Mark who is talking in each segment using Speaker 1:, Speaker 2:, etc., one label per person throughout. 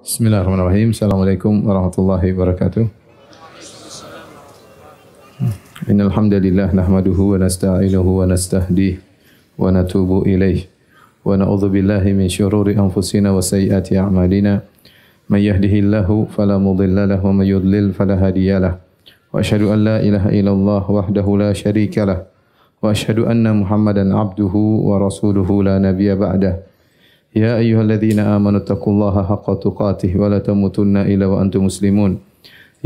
Speaker 1: Bismillahirrahmanirrahim. Assalamualaikum warahmatullahi wabarakatuh. Innal hamdalillah nahmaduhu wa nasta'inuhu wa nastahdihi wa natubu ilaih wa na'udzu billahi min syururi anfusina wa sayyiati a'malina. May yahdihillahu fala mudilla lahu wa may yudlil fala hadiyalah. Wa asyhadu an la ilaha illallah wahdahu la syarika lah wa asyhadu anna Muhammadan abduhu wa rasuluhu la nabiyya ba'dah. Ya ayyuhalladzina amanu taqullaha haqqa tuqatih wa la tamutunna illa wa antum muslimun.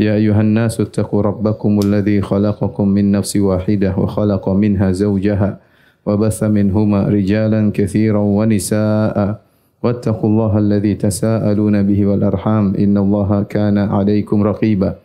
Speaker 1: Ya ayyuhan nasu taqu rabbakumul ladzi khalaqakum min nafsin wahidah wa khalaqa minha zawjaha wa batha minhuma rijalan katsiran wa nisaa'a wattaqullaha alladzi tasaaluna bihi wal arham innallaha kana 'alaykum raqiba.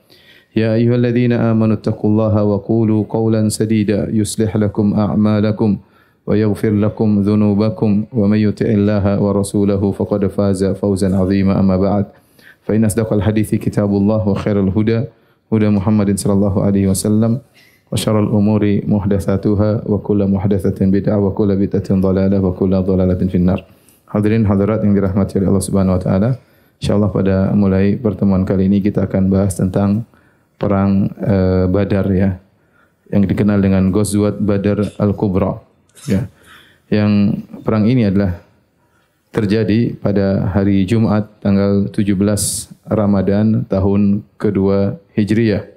Speaker 1: Ya ayyuhalladzina amanu taqullaha wa qulu qawlan sadida yuslih lakum a'malakum wa yaghfir lakum dhunubakum wa may yuti'illaha wa rasulahu faqad faza fawzan 'azima amma ba'd fa inna asdaqal hadithi kitabullah wa khairal huda huda Muhammadin sallallahu alaihi wasallam wa syarral umuri muhdatsatuha wa kullu muhdatsatin bid'ah wa kullu bid'atin dhalalah wa kullu dhalalatin finnar. Hadirin hadirat yang dirahmati oleh Allah Subhanahu wa taala, insyaallah pada mulai pertemuan kali ini kita akan bahas tentang perang Badar ya, yang dikenal dengan Ghazwat Badar Al-Kubra. Ya, yang perang ini adalah terjadi pada hari Jumat tanggal 17 Ramadan tahun kedua Hijriyah.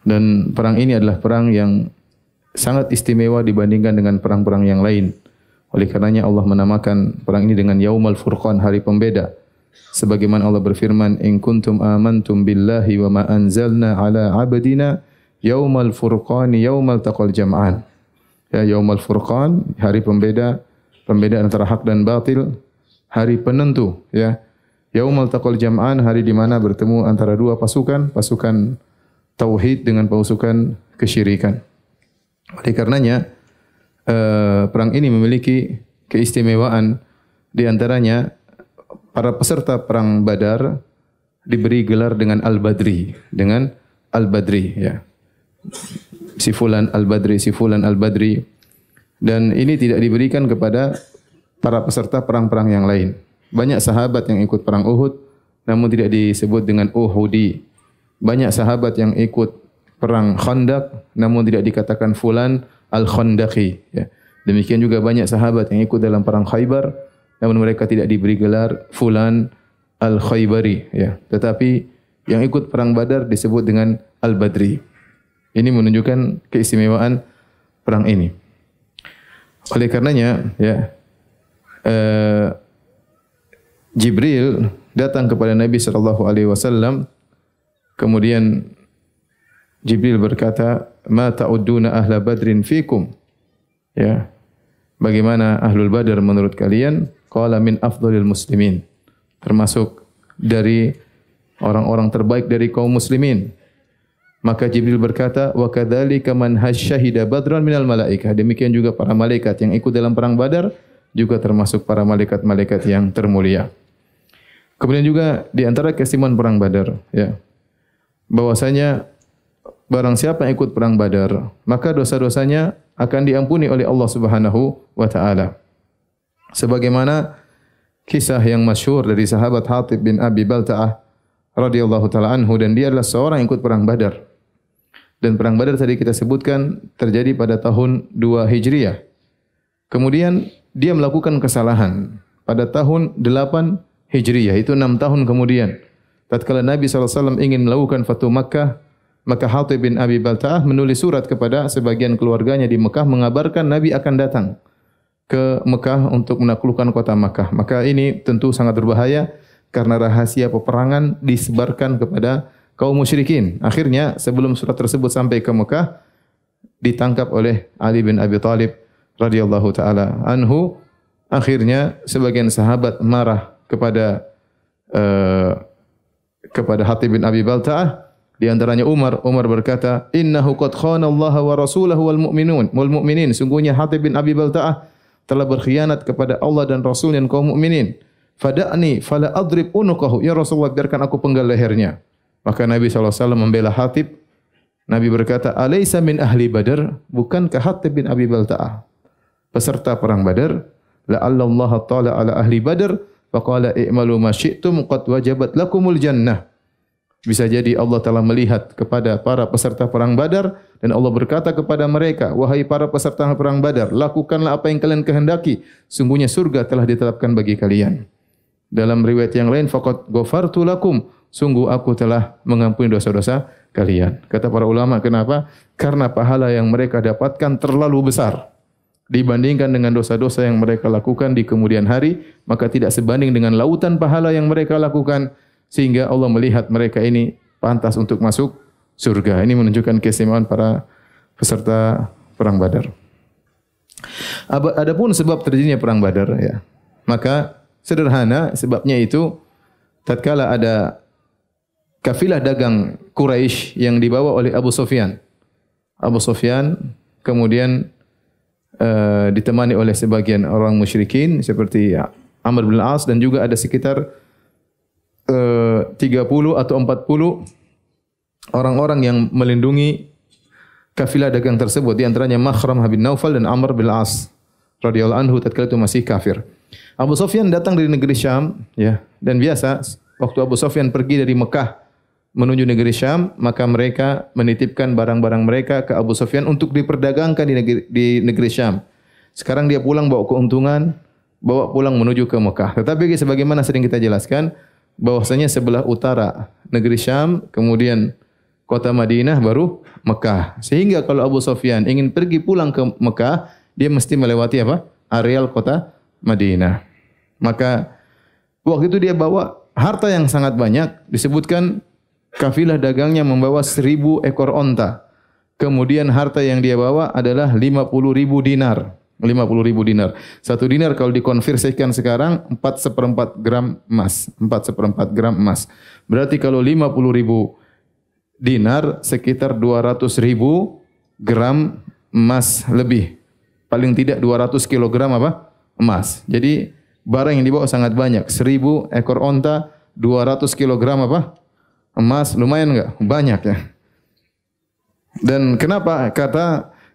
Speaker 1: Dan perang ini adalah perang yang sangat istimewa dibandingkan dengan perang-perang yang lain. Oleh karenanya Allah menamakan perang ini dengan Yaumul Furqan, hari pembeda. Sebagaimana Allah berfirman, "In kuntum amantum billahi wa ma anzalna ala 'abdina yaumal furqani yaumal taqal jam'an." Ya, Yaumul Furqan, hari pembeda antara hak dan batil, hari penentu ya. Yaumul Taqal Jam'an, hari di mana bertemu antara dua pasukan tauhid dengan pasukan kesyirikan. Oleh karenanya perang ini memiliki keistimewaan, di antaranya para peserta perang Badar diberi gelar dengan Al-Badri, ya. Si fulan Al-Badri, dan ini tidak diberikan kepada para peserta perang-perang yang lain. Banyak sahabat yang ikut perang Uhud namun tidak disebut dengan Uhudi. Banyak sahabat yang ikut perang Khandaq namun tidak dikatakan fulan Al-Khandaqi ya. Demikian juga banyak sahabat yang ikut dalam perang Khaybar namun mereka tidak diberi gelar fulan Al-Khaybari ya. Tetapi yang ikut perang Badar disebut dengan Al-Badri. Ini menunjukkan keistimewaan perang ini. Oleh karenanya, ya, Jibril datang kepada Nabi sallallahu alaihi wasallam. Kemudian Jibril berkata, "Ma ta'udduna ahla Badrin fikum?" Ya. Bagaimana Ahlul Badar menurut kalian? Qala min afdhalil muslimin. Termasuk dari orang-orang terbaik dari kaum muslimin. Maka Jibril berkata, wa kadzalika man hasyahida badran minal malaikah. Demikian juga para malaikat yang ikut dalam perang Badar juga termasuk para malaikat-malaikat yang termulia. Kemudian juga di antara keistimewaan perang Badar ya, bahwasanya barang siapa yang ikut perang Badar, maka dosa-dosanya akan diampuni oleh Allah Subhanahu wa taala. Sebagaimana kisah yang masyhur dari sahabat Hatib bin Abi Balta'ah radhiyallahu taala anhu, dan dia adalah seorang yang ikut perang Badar. Dan perang Badar tadi kita sebutkan terjadi pada tahun 2 Hijriah. Kemudian dia melakukan kesalahan pada tahun 8 Hijriah, itu 6 tahun kemudian. Tatkala Nabi SAW ingin melakukan Fatu Makkah, maka Hatib bin Abi Balta'ah menulis surat kepada sebagian keluarganya di Mekah mengabarkan Nabi akan datang ke Mekah untuk menaklukkan kota Makkah. Maka ini tentu sangat berbahaya karena rahasia peperangan disebarkan kepada kaum musyrikin. Akhirnya sebelum surat tersebut sampai ke Mekah, ditangkap oleh Ali bin Abi Thalib radhiyallahu taala anhu. Akhirnya sebagian sahabat marah kepada Hatib bin Abi Balta'ah. Di antaranya Umar berkata, "Innahu qad khana Allah wa rasulahu wal mu'minin." Sungguhnya Hatib bin Abi Balta'ah telah berkhianat kepada Allah dan Rasul dan kaum mukminin. "Fada'ni fala adrib unuqahu." Ya Rasulullah, biarkan aku penggal lehernya. Maka Nabi SAW membela Hatib. Nabi berkata, "Alaysa min ahli Badar?" Bukankah Hatib bin Abi Balta'ah peserta perang Badar? "La'alla Allah ta'ala ala ahli Badar faqala i'malu ma syi'tum qad wajabat lakumul jannah. Bisa jadi Allah telah melihat kepada para peserta perang Badar dan Allah berkata kepada mereka, wahai para peserta perang Badar, lakukanlah apa yang kalian kehendaki, sungguhnya surga telah ditetapkan bagi kalian. Dalam riwayat yang lain, faqad ghafartu lakum, sungguh aku telah mengampuni dosa-dosa kalian. Kata para ulama, kenapa? Karena pahala yang mereka dapatkan terlalu besar dibandingkan dengan dosa-dosa yang mereka lakukan di kemudian hari, maka tidak sebanding dengan lautan pahala yang mereka lakukan, sehingga Allah melihat mereka ini pantas untuk masuk surga. Ini menunjukkan keistimewaan para peserta perang Badar. Adapun sebab terjadinya perang Badar, ya, maka sederhana sebabnya itu tatkala ada kafilah dagang Quraisy yang dibawa oleh Abu Sufyan. Abu Sufyan kemudian ditemani oleh sebagian orang musyrikin seperti Amr bin Al-As dan juga ada sekitar 30 atau 40 orang-orang yang melindungi kafilah dagang tersebut, di antaranya Makhram bin Naufal dan Amr bin Al-As radhiyallahu anhu tatkala itu masih kafir. Abu Sufyan datang dari negeri Syam, ya, dan biasa waktu Abu Sufyan pergi dari Mekah menuju negeri Syam, maka mereka menitipkan barang-barang mereka ke Abu Sufyan untuk diperdagangkan di negeri Syam. Sekarang dia pulang bawa keuntungan, bawa pulang menuju ke Mekah. Tetapi sebagaimana sering kita jelaskan, bahwasanya sebelah utara negeri Syam, kemudian kota Madinah, baru Mekah. Sehingga kalau Abu Sufyan ingin pergi pulang ke Mekah, dia mesti melewati apa? Areal kota Madinah. Maka waktu itu dia bawa harta yang sangat banyak, disebutkan kafilah dagangnya membawa 1.000 ekor onta. Kemudian harta yang dia bawa adalah 50.000 dinar. 50.000 dinar. 1 dinar kalau dikonversikan sekarang 4/4 gram emas. 4/4 gram emas. Berarti kalau 50.000 dinar sekitar 200.000 gram emas lebih. Paling tidak 200 kilogram apa? Emas. Jadi barang yang dibawa sangat banyak. 1.000 ekor onta, 200 kilogram apa? Emas. Lumayan enggak? Banyak, ya. Dan kenapa?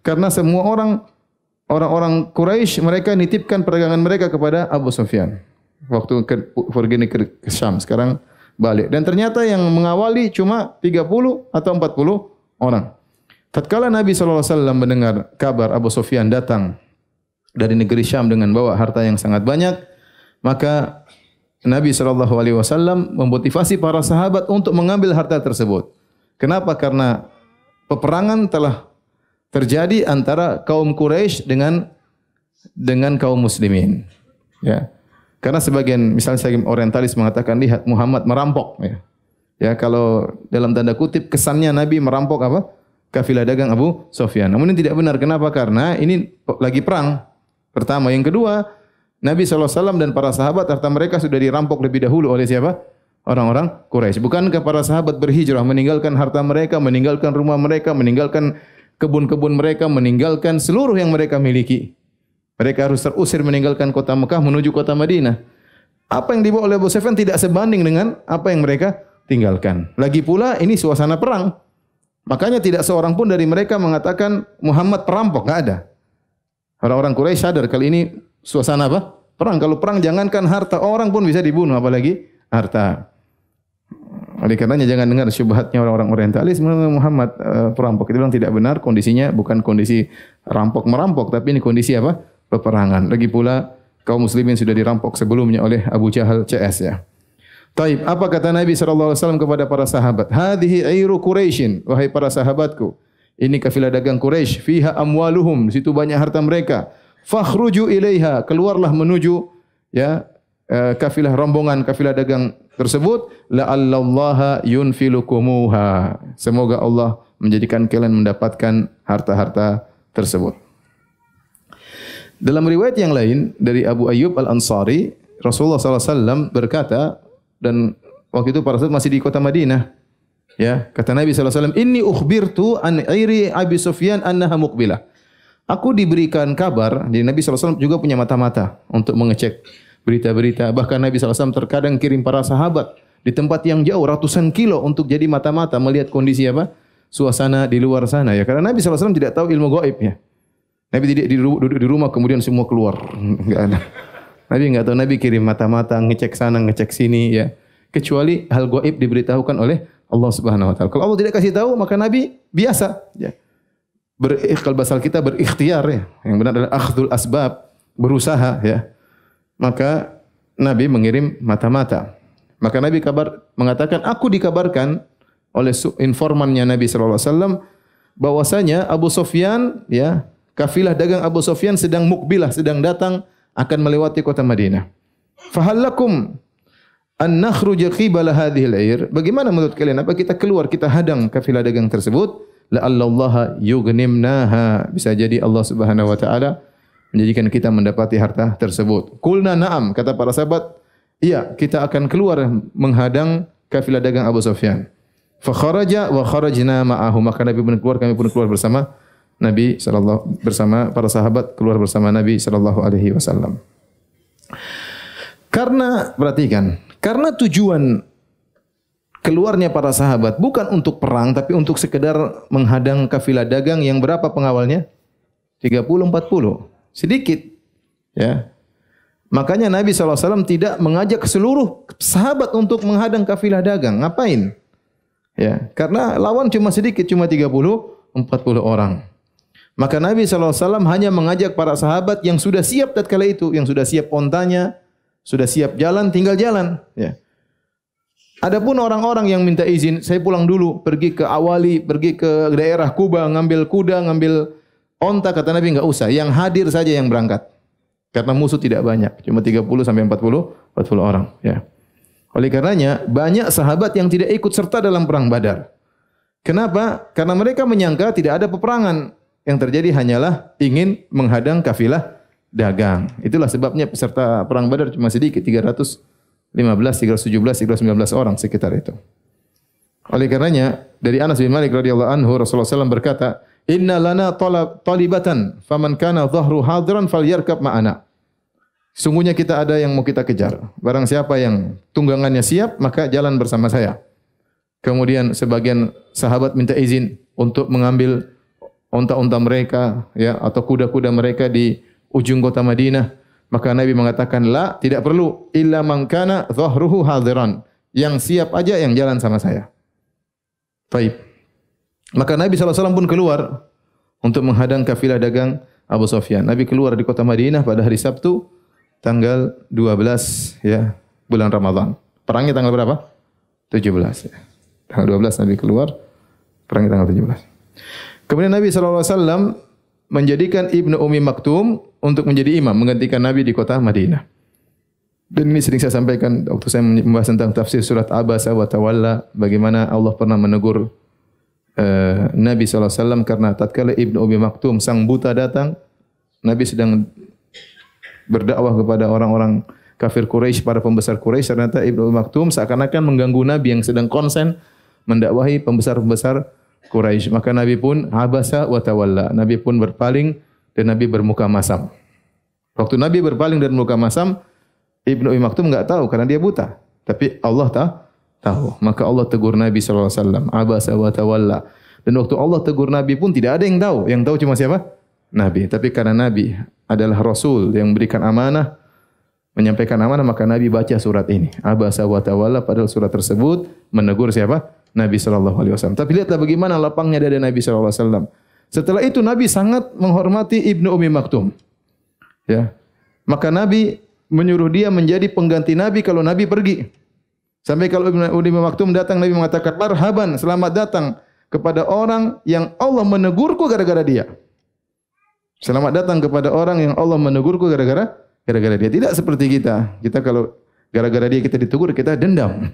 Speaker 1: Karena semua orang-orang Quraisy mereka nitipkan perdagangan mereka kepada Abu Sufyan. Waktu pergi ke Syam, sekarang balik. Dan ternyata yang mengawali cuma 30 atau 40 orang. Tatkala Nabi SAW mendengar kabar Abu Sufyan datang dari negeri Syam dengan bawa harta yang sangat banyak, maka Nabi SAW memotivasi para sahabat untuk mengambil harta tersebut. Kenapa? Karena peperangan telah terjadi antara kaum Quraisy dengan kaum muslimin. Ya. Karena sebagian orientalis mengatakan, lihat Muhammad merampok, ya. Ya, kalau dalam tanda kutip kesannya Nabi merampok apa? Kafilah dagang Abu Sufyan. Namun ini tidak benar. Kenapa? Karena ini lagi perang. Pertama, yang kedua, Nabi SAW dan para sahabat harta mereka sudah dirampok lebih dahulu oleh siapa? Orang-orang Quraisy. Bukankah para sahabat berhijrah meninggalkan harta mereka, meninggalkan rumah mereka, meninggalkan kebun-kebun mereka, meninggalkan seluruh yang mereka miliki. Mereka harus terusir meninggalkan kota Mekah menuju kota Madinah. Apa yang dibawa oleh Abu Sufyan tidak sebanding dengan apa yang mereka tinggalkan. Lagi pula ini suasana perang. Makanya tidak seorang pun dari mereka mengatakan Muhammad perampok, enggak ada. Orang-orang Quraisy sadar kali ini suasana apa? Perang. Kalau perang jangankan harta, orang pun bisa dibunuh, apalagi harta. Oleh karenanya jangan dengar syubhatnya orang-orang orientalis Muhammad perampok. Itu bilang tidak benar, kondisinya bukan kondisi rampok-merampok, tapi ini kondisi apa? Peperangan. Lagi pula kaum muslimin sudah dirampok sebelumnya oleh Abu Jahal CS, ya. Taib, apa kata Nabi SAW kepada para sahabat? Hadhihi airu Quraisyin, wahai para sahabatku, ini kafilah dagang Quraisy, fiha amwaluhum, di situ banyak harta mereka. Fakhruju ilaiha, keluarlah menuju, ya, kafilah rombongan, kafilah dagang tersebut. La'allallaha yunfilukumuha, semoga Allah menjadikan kalian mendapatkan harta-harta tersebut. Dalam riwayat yang lain dari Abu Ayyub Al-Ansari, Rasulullah SAW berkata, dan waktu itu para sahabat masih di kota Madinah, ya, kata Nabi SAW, inni ukhbirtu an iri Abi Sufyan annaha muqbilah. Aku diberikan kabar, jadi Nabi SAW juga punya mata-mata untuk mengecek berita-berita. Bahkan Nabi SAW terkadang kirim para sahabat di tempat yang jauh, ratusan kilo, untuk jadi mata-mata melihat kondisi apa? Suasana di luar sana, ya. Karena Nabi SAW tidak tahu ilmu gaib, ya. Nabi tidak duduk di rumah kemudian semua keluar. Enggak ada. Nabi enggak tahu, Nabi kirim mata-mata, ngecek sana, ngecek sini ya. Kecuali hal gaib diberitahukan oleh Allah Subhanahu wa taala. Kalau Allah tidak kasih tahu, maka Nabi biasa ya. Kalau bahasa kita berikhtiar ya. Yang benar adalah akhdul asbab, berusaha ya. Maka Nabi mengirim mata-mata. Maka Nabi mengatakan, aku dikabarkan oleh informannya Nabi sallallahu alaihi wasallam bahwasanya Abu Sufyan ya, kafilah dagang Abu Sufyan sedang mukbilah, sedang datang akan melewati kota Madinah. Fahallakum an nakhruja qibala hadhihi al-air? Bagaimana menurut kalian? Apa kita keluar, kita hadang kafilah dagang tersebut? La'allallaha yughnimnaha. Bisa jadi Allah Subhanahu wa taala menjadikan kita mendapati harta tersebut. Qulna na'am, kata para sahabat, iya, kita akan keluar menghadang kafilah dagang Abu Sufyan. Fa kharaja wa kharajna ma'ahu. Maka Nabi pun keluar, kami pun keluar bersama Nabi sallallahu, bersama para sahabat keluar bersama Nabi sallallahu alaihi wasallam. Karena perhatikan, karena tujuan keluarnya para sahabat bukan untuk perang tapi untuk sekedar menghadang kafilah dagang yang berapa pengawalnya? 30 40. Sedikit. Ya. Makanya Nabi SAW tidak mengajak seluruh sahabat untuk menghadang kafilah dagang. Ngapain? Ya, karena lawan cuma sedikit, cuma 30 40 orang. Maka Nabi SAW hanya mengajak para sahabat yang sudah siap tatkala itu, yang sudah siap ontanya, sudah siap jalan, tinggal jalan. Ya. Adapun orang-orang yang minta izin, saya pulang dulu, pergi ke Awali, pergi ke daerah Kuba, ngambil kuda, ngambil onta, kata Nabi enggak usah, yang hadir saja yang berangkat. Karena musuh tidak banyak, cuma 30 sampai 40 orang. Ya. Oleh karenanya, banyak sahabat yang tidak ikut serta dalam perang Badar. Kenapa? Karena mereka menyangka tidak ada peperangan. Yang terjadi hanyalah ingin menghadang kafilah dagang. Itulah sebabnya peserta perang Badar cuma sedikit, 315, 317, 319 orang sekitar itu. Oleh karenanya, dari Anas bin Malik radhiyallahu anhu, Rasulullah SAW berkata, "Inna lana talibatan, faman kana dhahru hadiran falyarkab ma'ana." Sungguhnya kita ada yang mau kita kejar. Barang siapa yang tunggangannya siap, maka jalan bersama saya. Kemudian sebagian sahabat minta izin untuk mengambil onta-onta mereka ya, atau kuda-kuda mereka di ujung kota Madinah. Maka Nabi mengatakan, la, tidak perlu, illa man kana dhahruhu hadiran. Yang siap aja yang jalan sama saya. Baik. Maka Nabi SAW pun keluar untuk menghadang kafilah dagang Abu Sufyan. Nabi keluar di kota Madinah pada hari Sabtu, tanggal 12 ya, bulan Ramadan. Perangnya tanggal berapa? 17 ya. Tanggal 12 Nabi keluar, perangnya tanggal 17. Kemudian Nabi SAW menjadikan Ibnu Ummi Maktum untuk menjadi imam, menggantikan Nabi di kota Madinah. Dan ini sering saya sampaikan waktu saya membahas tentang tafsir surat Abasa wa Tawalla, bagaimana Allah pernah menegur Nabi SAW karena tatkala Ibnu Ummi Maktum sang buta datang, Nabi sedang berdakwah kepada orang-orang kafir Quraisy, para pembesar Quraisy. Ternyata Ibnu Ummi Maktum seakan-akan mengganggu Nabi yang sedang konsen mendakwahi pembesar-pembesar Quraisy. Maka Nabi pun abasa wa tawalla. Nabi pun berpaling dan Nabi bermuka masam. Waktu Nabi berpaling dan bermuka masam, Ibnu Ummi Maktum enggak tahu karena dia buta. Tapi Allah tahu. Maka Allah tegur Nabi sallallahu alaihi wasallam, abasa wa tawalla. Dan waktu Allah tegur Nabi pun tidak ada yang tahu. Yang tahu cuma siapa? Nabi. Tapi karena Nabi adalah Rasul yang memberikan amanah, menyampaikan amanah, maka Nabi baca surat ini. Abasa wa tawalla, padahal surat tersebut menegur siapa? Nabi sallallahu alaihi wasallam. Tapi lihatlah bagaimana lapangnya dada Nabi sallallahu alaihi wasallam. Setelah itu Nabi sangat menghormati Ibnu Ummi Maktum. Ya. Maka Nabi menyuruh dia menjadi pengganti Nabi kalau Nabi pergi. Sampai kalau Ibnu Ummi Maktum datang, Nabi mengatakan, "Marhaban, selamat datang kepada orang yang Allah menegurku gara-gara dia." Selamat datang kepada orang yang Allah menegurku gara-gara dia. Tidak seperti kita. Kita kalau gara-gara dia kita ditegur, kita dendam.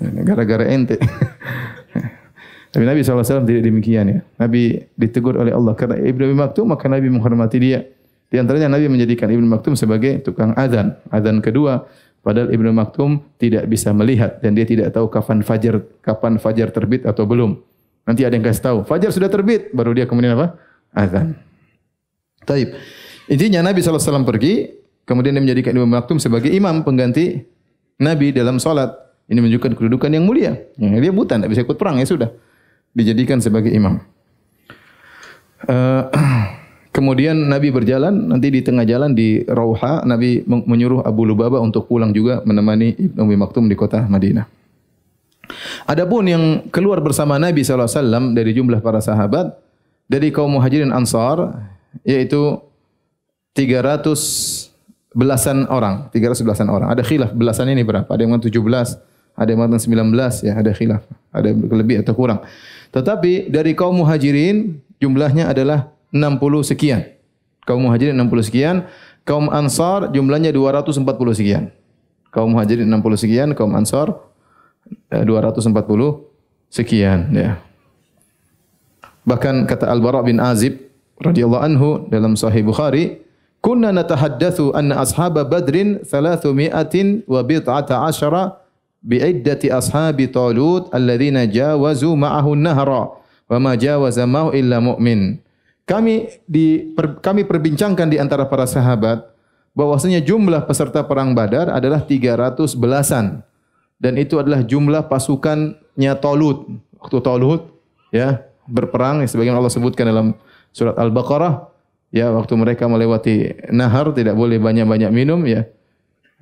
Speaker 1: Gara-gara ente. Tapi Nabi SAW tidak demikian ya. Nabi ditegur oleh Allah karena Ibnu Ummi Maktum, maka Nabi menghormati dia. Di antaranya Nabi menjadikan Ibnu Maktum sebagai tukang azan. Azan kedua, padahal Ibnu Maktum tidak bisa melihat dan dia tidak tahu kapan fajar terbit atau belum. Nanti ada yang kasih tahu, fajar sudah terbit, baru dia kemudian apa? Azan. Taib. Intinya Nabi SAW pergi, kemudian dia menjadikan Ibnu Maktum sebagai imam pengganti Nabi dalam salat. Ini menunjukkan kedudukan yang mulia. Dia buta, tidak bisa ikut perang, ya sudah. Dijadikan sebagai imam. Kemudian Nabi berjalan, nanti di tengah jalan di Rauha, Nabi menyuruh Abu Lubabah untuk pulang juga menemani Ibnu Ummi Maktum di kota Madinah. Adapun yang keluar bersama Nabi SAW dari jumlah para sahabat, dari kaum Muhajirin Ansar, yaitu 300 belasan orang. Ada khilaf belasan ini berapa? Ada yang mengatakan 17, ada yang mengatakan 19, ya ada khilaf. Ada lebih atau kurang. Tetapi dari kaum Muhajirin jumlahnya adalah 60 sekian. Kaum Muhajirin 60 sekian, kaum Ansar jumlahnya 240 sekian. Kaum Muhajirin 60 sekian, kaum Ansar 240 sekian, ya. Bahkan kata Al-Bara bin Azib radhiyallahu anhu dalam Sahih Bukhari, "Kunna natahaddatsu anna ashaba Badrin 300 wa bid'ata asyara bi'iddati ashabi Talut alladziina jawazu ma'ahu an-nahra wa ma jawaza ma'ahu illa mu'min." Kami perbincangkan di antara para sahabat bahwasanya jumlah peserta perang Badar adalah 300 belasan, dan itu adalah jumlah pasukannya Talut. Waktu Talut ya berperang, sebagaimana Allah sebutkan dalam surat Al-Baqarah, ya waktu mereka melewati nahar tidak boleh banyak-banyak minum, ya.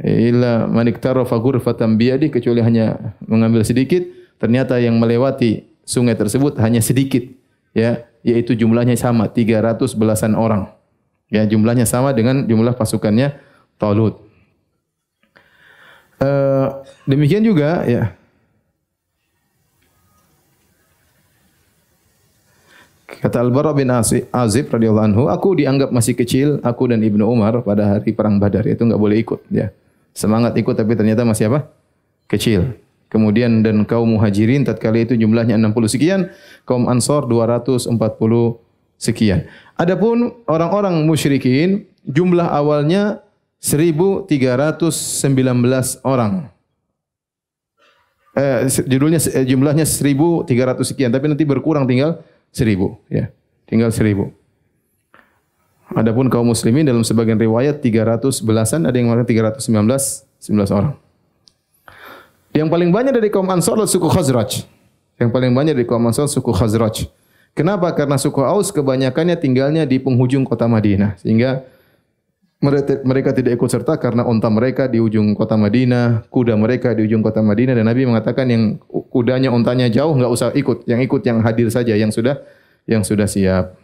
Speaker 1: Illa man iktarafa ghurfatan biyadi, kecuali hanya mengambil sedikit. Ternyata yang melewati sungai tersebut hanya sedikit, ya, yaitu jumlahnya sama 300 belasan orang. Ya, jumlahnya sama dengan jumlah pasukannya Talut. Demikian juga, ya. Kata Al-Bara bin Azib radhiyallahu anhu, aku dianggap masih kecil, aku dan Ibnu Umar pada hari perang Badar, itu enggak boleh ikut, ya. Semangat ikut tapi ternyata masih apa? Kecil. Kemudian dan kaum Muhajirin tatkala itu jumlahnya 60 sekian, kaum Ansar 240 sekian. Adapun orang-orang musyrikin jumlah awalnya 1319 orang. Jumlahnya 1300 sekian, tapi nanti berkurang tinggal 1000, ya. Tinggal 1000. Adapun kaum muslimin dalam sebagian riwayat 300 belasan, ada yang mengatakan 319 orang. Yang paling banyak dari kaum Ansar adalah suku Khazraj. Yang paling banyak dari kaum Ansar suku Khazraj. Kenapa? Karena suku Aus kebanyakannya tinggalnya di penghujung kota Madinah, sehingga mereka tidak ikut serta karena unta mereka di ujung kota Madinah, kuda mereka di ujung kota Madinah, dan Nabi mengatakan yang kudanya untanya jauh enggak usah ikut, yang ikut yang hadir saja, yang sudah siap.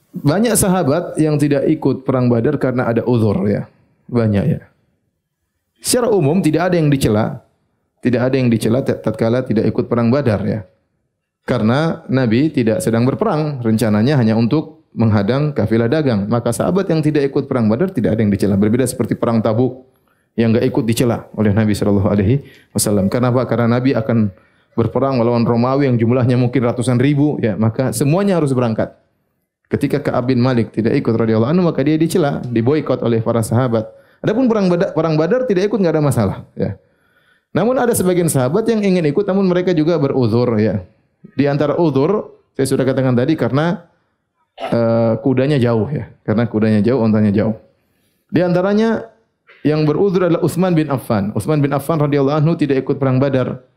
Speaker 1: Banyak sahabat yang tidak ikut perang Badar karena ada uzur, ya. Banyak, ya. Secara umum tidak ada yang dicela, tatkala tidak ikut perang Badar, ya. Karena Nabi tidak sedang berperang, rencananya hanya untuk menghadang kafilah dagang. Maka sahabat yang tidak ikut perang Badar tidak ada yang dicela. Berbeda seperti perang Tabuk yang enggak ikut dicela oleh Nabi sallallahu alaihi wasallam. Kenapa? Karena Nabi akan berperang melawan Romawi yang jumlahnya mungkin ratusan ribu, ya, maka semuanya harus berangkat. Ketika Ka'ab bin Malik tidak ikut radhiyallahu anhu, maka dia dicela, diboikot oleh para sahabat. Adapun perang Badar tidak ikut enggak ada masalah, ya. Namun ada sebagian sahabat yang ingin ikut namun mereka juga beruzur, ya. Di antara uzur saya sudah katakan tadi karena kudanya jauh, ya. Karena kudanya jauh, ontanya jauh. Di antaranya yang beruzur adalah Utsman bin Affan. Utsman bin Affan radhiyallahu anhu tidak ikut perang Badar.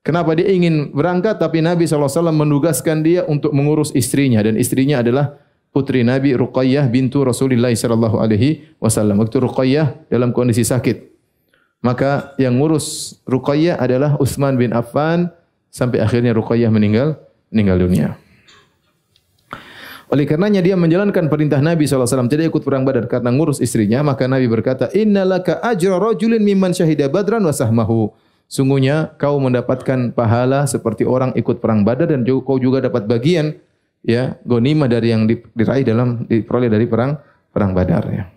Speaker 1: Kenapa? Dia ingin berangkat tapi Nabi SAW menugaskan dia untuk mengurus istrinya, dan istrinya adalah putri Nabi Ruqayyah bintu Rasulullah sallallahu alaihi wasallam. Waktu Ruqayyah dalam kondisi sakit, maka yang ngurus Ruqayyah adalah Utsman bin Affan sampai akhirnya Ruqayyah meninggal dunia. Oleh karenanya dia menjalankan perintah Nabi SAW tidak ikut perang Badar karena ngurus istrinya, maka Nabi berkata, "Innalaka ajra rajulin mimman syahida Badran wa sahmahu." Sungguhnya kau mendapatkan pahala seperti orang ikut perang Badar, dan kau juga dapat bagian, ya, ghanimah dari yang diperoleh dari perang Badar, ya.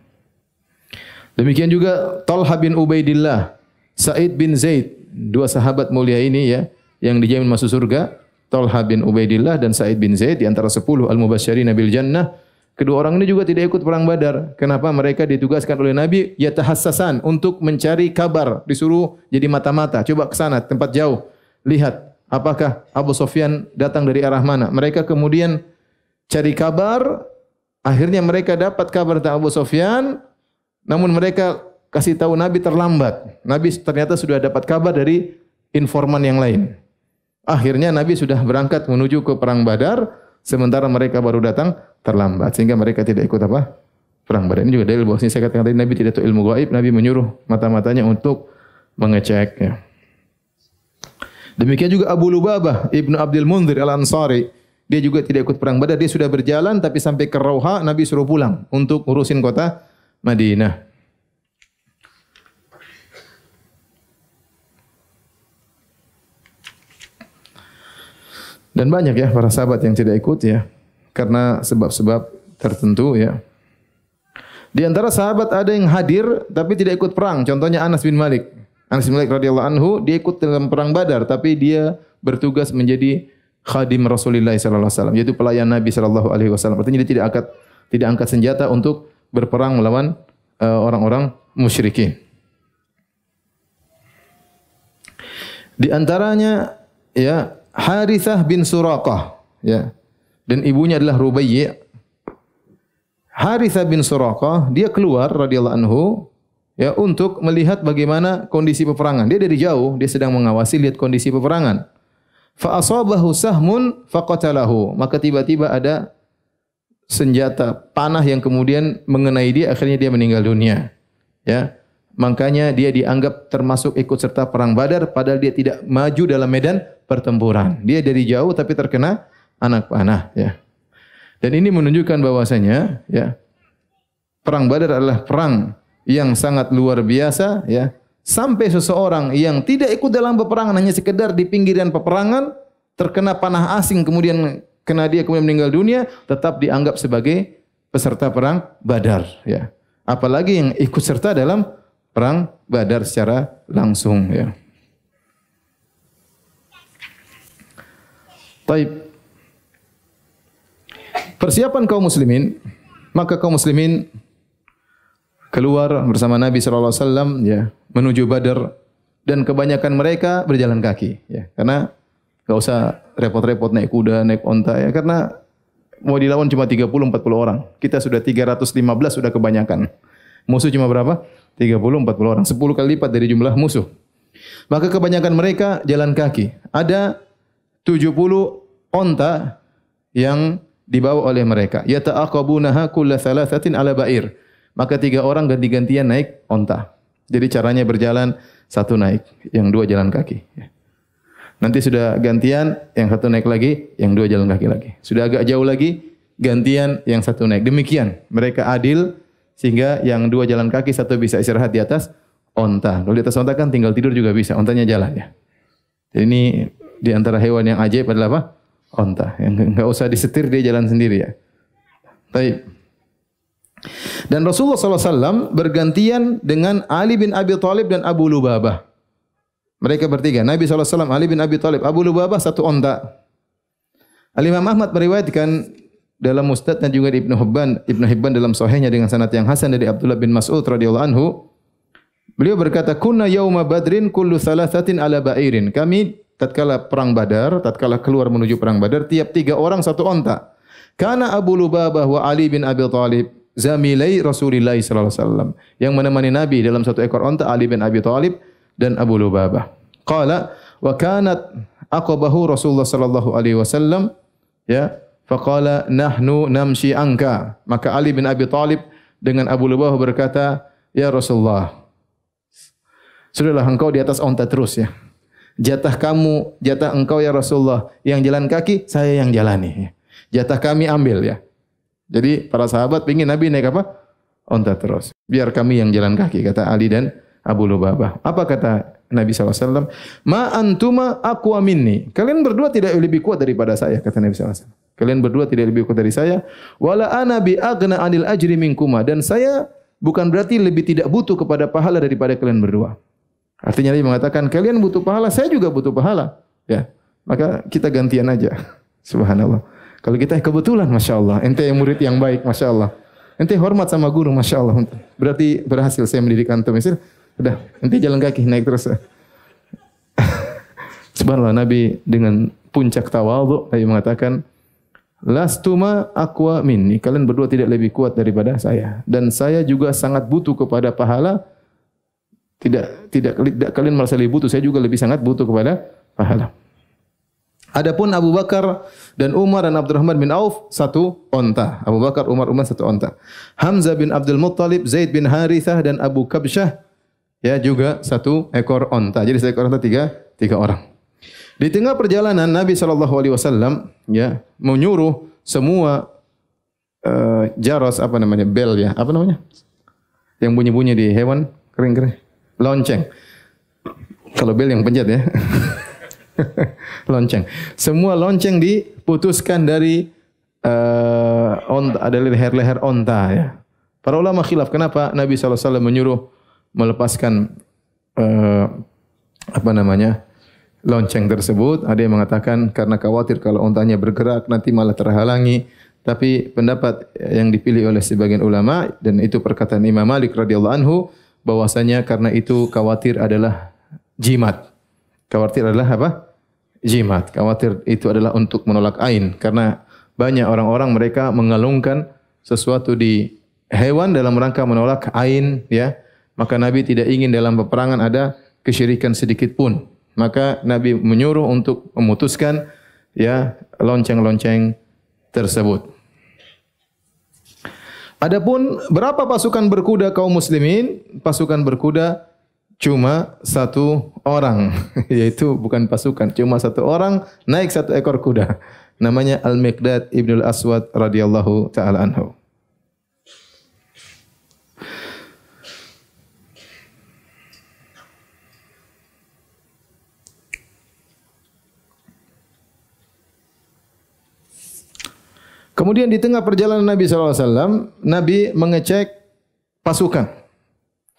Speaker 1: Demikian juga Talha bin Ubaidillah, Sa'id bin Zaid, dua sahabat mulia ini, ya, yang dijamin masuk surga. Talha bin Ubaidillah dan Sa'id bin Zaid di antara 10 al-mubasysyirina bil jannah. Kedua orang ini juga tidak ikut perang Badar. Kenapa? Mereka ditugaskan oleh Nabi yatahassasan, untuk mencari kabar, disuruh jadi mata-mata. Coba ke sana, tempat jauh, lihat apakah Abu Sufyan datang dari arah mana. Mereka kemudian cari kabar, akhirnya mereka dapat kabar tentang Abu Sufyan, namun mereka kasih tahu Nabi terlambat. Nabi ternyata sudah dapat kabar dari informan yang lain. Akhirnya Nabi sudah berangkat menuju ke perang Badar, sementara mereka baru datang terlambat, sehingga mereka tidak ikut apa? Perang Badar. Ini juga dalil bahwasanya saya katakan tadi Nabi tidak tahu ilmu gaib, Nabi menyuruh mata-matanya untuk mengecek. Ya. Demikian juga Abu Lubabah Ibnu Abdul Munzir Al-Ansari, dia juga tidak ikut perang Badar, dia sudah berjalan tapi sampai ke Rauha Nabi suruh pulang untuk urusin kota Madinah. Dan banyak ya para sahabat yang tidak ikut ya karena sebab-sebab tertentu ya. Di antara sahabat ada yang hadir tapi tidak ikut perang. Contohnya Anas bin Malik. Anas bin Malik radhiyallahu anhu dia ikut dalam perang Badar tapi dia bertugas menjadi khadim Rasulullah sallallahu alaihi wasallam, yaitu pelayan Nabi sallallahu alaihi wasallam. Artinya dia tidak angkat senjata untuk berperang melawan orang-orang musyrikin. Di antaranya ya Harithah bin Suraqah ya. Dan ibunya adalah Rubayyi'. Harithah bin Suraqah dia keluar radhiyallahu anhu ya untuk melihat bagaimana kondisi peperangan. Dia dari jauh, dia sedang mengawasi lihat kondisi peperangan. Fa asabahu sahmun faqatalahu. Maka tiba-tiba ada senjata panah yang kemudian mengenai dia, akhirnya dia meninggal dunia. Ya. Makanya dia dianggap termasuk ikut serta perang Badar padahal dia tidak maju dalam medan pertempuran. Dia dari jauh tapi terkena anak panah ya. Dan ini menunjukkan bahwasanya ya perang Badar adalah perang yang sangat luar biasa ya. Sampai seseorang yang tidak ikut dalam peperangan hanya sekedar di pinggiran peperangan terkena panah asing kemudian kena dia kemudian meninggal dunia tetap dianggap sebagai peserta perang Badar ya. Apalagi yang ikut serta dalam perang Badar secara langsung ya. Baik. Persiapan kaum muslimin, maka kaum muslimin keluar bersama Nabi sallallahu alaihi wasallam ya menuju Badar dan kebanyakan mereka berjalan kaki ya. Karena enggak usah repot-repot naik kuda, naik onta ya karena mau dilawan cuma 30-40 orang. Kita sudah 315 sudah kebanyakan. Musuh cuma berapa? 30-40 orang. 10 kali lipat dari jumlah musuh. Maka kebanyakan mereka jalan kaki. Ada 70 onta yang dibawa oleh mereka. Yata'aqabunaha kulla thalathatin ala ba'ir. Maka 3 orang ganti-gantian naik onta. Jadi caranya berjalan, satu naik, yang 2 jalan kaki. Nanti sudah gantian, yang 1 naik lagi, yang 2 jalan kaki lagi. Sudah agak jauh lagi, gantian, yang 1 naik. Demikian. Mereka adil, sehingga yang 2 jalan kaki, 1 bisa istirahat di atas onta. Kalau di atas onta kan tinggal tidur juga bisa, ontanya jalan ya. Jadi ini di antara hewan yang ajaib adalah apa? Onta. Yang enggak usah disetir, dia jalan sendiri ya. Baik. Dan Rasulullah SAW bergantian dengan Ali bin Abi Thalib dan Abu Lubabah. Mereka bertiga. Nabi SAW, Ali bin Abi Thalib, Abu Lubabah 1 onta. Al-Imam Ahmad meriwayatkan dalam Musnad dan juga di Ibnu Hibban dalam Sahihnya dengan sanad yang hasan dari Abdullah bin Mas'ud radhiyallahu anhu. Beliau berkata, "Kunna yauma Badrin kullu thalathatin ala ba'irin." Kami tatkala perang Badar, tatkala keluar menuju perang Badar, tiap 3 orang 1 onta. Kana Abu Lubabah wa Ali bin Abi Thalib zamilai Rasulullah sallallahu alaihi wasallam. Yang menemani Nabi dalam 1 ekor onta Ali bin Abi Thalib dan Abu Lubabah. Qala wa kanat aqabahu Rasulullah sallallahu alaihi wasallam ya, faqala nahnu namshi anka. Maka Ali bin Abi Thalib dengan Abu Lubabah berkata, "Ya Rasulullah, sudahlah engkau di atas onta terus ya. Jatah kamu, jatah engkau ya Rasulullah, yang jalan kaki saya yang jalani. Jatah kami ambil ya." Jadi para sahabat ingin Nabi naik apa? Onta terus. Biar kami yang jalan kaki, kata Ali dan Abu Lubabah. Apa kata Nabi SAW? Ma antuma aqwa minni. Kalian berdua tidak lebih kuat daripada saya, kata Nabi SAW. Kalian berdua tidak lebih kuat dari saya. Wala ana bi aghna anil ajri minkuma. Dan saya bukan berarti lebih tidak butuh kepada pahala daripada kalian berdua. Artinya Nabi mengatakan, kalian butuh pahala, saya juga butuh pahala. Ya, maka kita gantian aja. Subhanallah. Kalau kita kebetulan, Masya Allah. Ente yang murid yang baik, Masya Allah. Ente hormat sama guru, Masya Allah. Berarti berhasil saya mendidik antum. Udah, ente jalan kaki, naik terus. Subhanallah, Nabi dengan puncak tawadhu, Nabi mengatakan, lastuma aqwa minni. Kalian berdua tidak lebih kuat daripada saya. Dan saya juga sangat butuh kepada pahala. Tidak kalian merasa lebih butuh, saya juga lebih sangat butuh kepada pahala. Adapun Abu Bakar dan Umar dan Abdurrahman bin Auf satu onta. Abu Bakar, Umar satu onta. Hamzah bin Abdul Muttalib, Zaid bin Harithah dan Abu Kabsyah ya juga satu ekor onta. Jadi seekor onta tiga orang. Di tengah perjalanan Nabi SAW ya menyuruh semua jaros apa namanya bel ya apa namanya yang bunyi-bunyi di hewan kering-kering lonceng. Kalau bel yang pencet ya. Lonceng. Semua lonceng diputuskan dari onta, dari leher-leher onta ya. Para ulama khilaf kenapa Nabi SAW menyuruh melepaskan apa namanya lonceng tersebut. Ada yang mengatakan karena khawatir kalau ontanya bergerak nanti malah terhalangi. Tapi pendapat yang dipilih oleh sebagian ulama dan itu perkataan Imam Malik radhiyallahu anhu bahwasanya karena itu khawatir adalah jimat. Khawatir adalah apa? Jimat. Khawatir itu adalah untuk menolak ain karena banyak orang-orang mereka mengalungkan sesuatu di hewan dalam rangka menolak ain ya. Maka Nabi tidak ingin dalam peperangan ada kesyirikan sedikit pun. Maka Nabi menyuruh untuk memutuskan ya lonceng-lonceng tersebut. Adapun berapa pasukan berkuda kaum muslimin? Pasukan berkuda cuma satu orang, yaitu bukan pasukan, cuma satu orang naik satu ekor kuda. Namanya Al-Miqdad Ibnul Aswad radhiyallahu taala anhu. Kemudian di tengah perjalanan Nabi SAW, Nabi mengecek pasukan.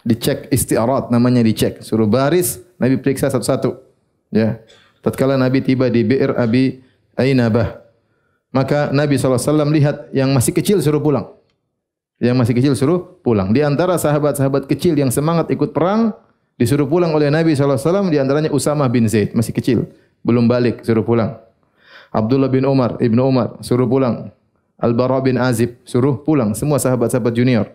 Speaker 1: Dicek istiarat, namanya dicek. Suruh baris, Nabi periksa satu-satu. Ya. Tatkala Nabi tiba di Bi'r Abi Ainabah, maka Nabi SAW lihat yang masih kecil suruh pulang. Yang masih kecil suruh pulang. Di antara sahabat-sahabat kecil yang semangat ikut perang, disuruh pulang oleh Nabi SAW, di antaranya Usamah bin Zaid, masih kecil. Belum balik, suruh pulang. Abdullah bin Umar, Ibnu Umar, suruh pulang. Al-Bara bin Azib, suruh pulang. Semua sahabat-sahabat junior.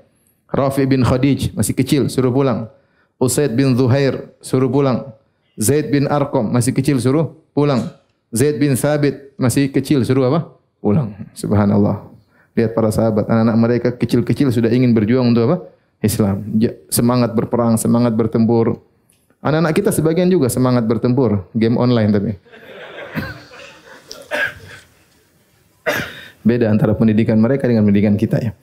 Speaker 1: Rafi bin Khadij, masih kecil, suruh pulang. Usaid bin Zuhair, suruh pulang. Zaid bin Arqam, masih kecil, suruh pulang. Zaid bin Thabit, masih kecil, suruh apa? Pulang. Subhanallah. Lihat para sahabat, anak-anak mereka kecil-kecil sudah ingin berjuang untuk apa? Islam. Semangat berperang, semangat bertempur. Anak-anak kita sebagian juga semangat bertempur. Game online tapi. Beda antara pendidikan mereka dengan pendidikan kita ya.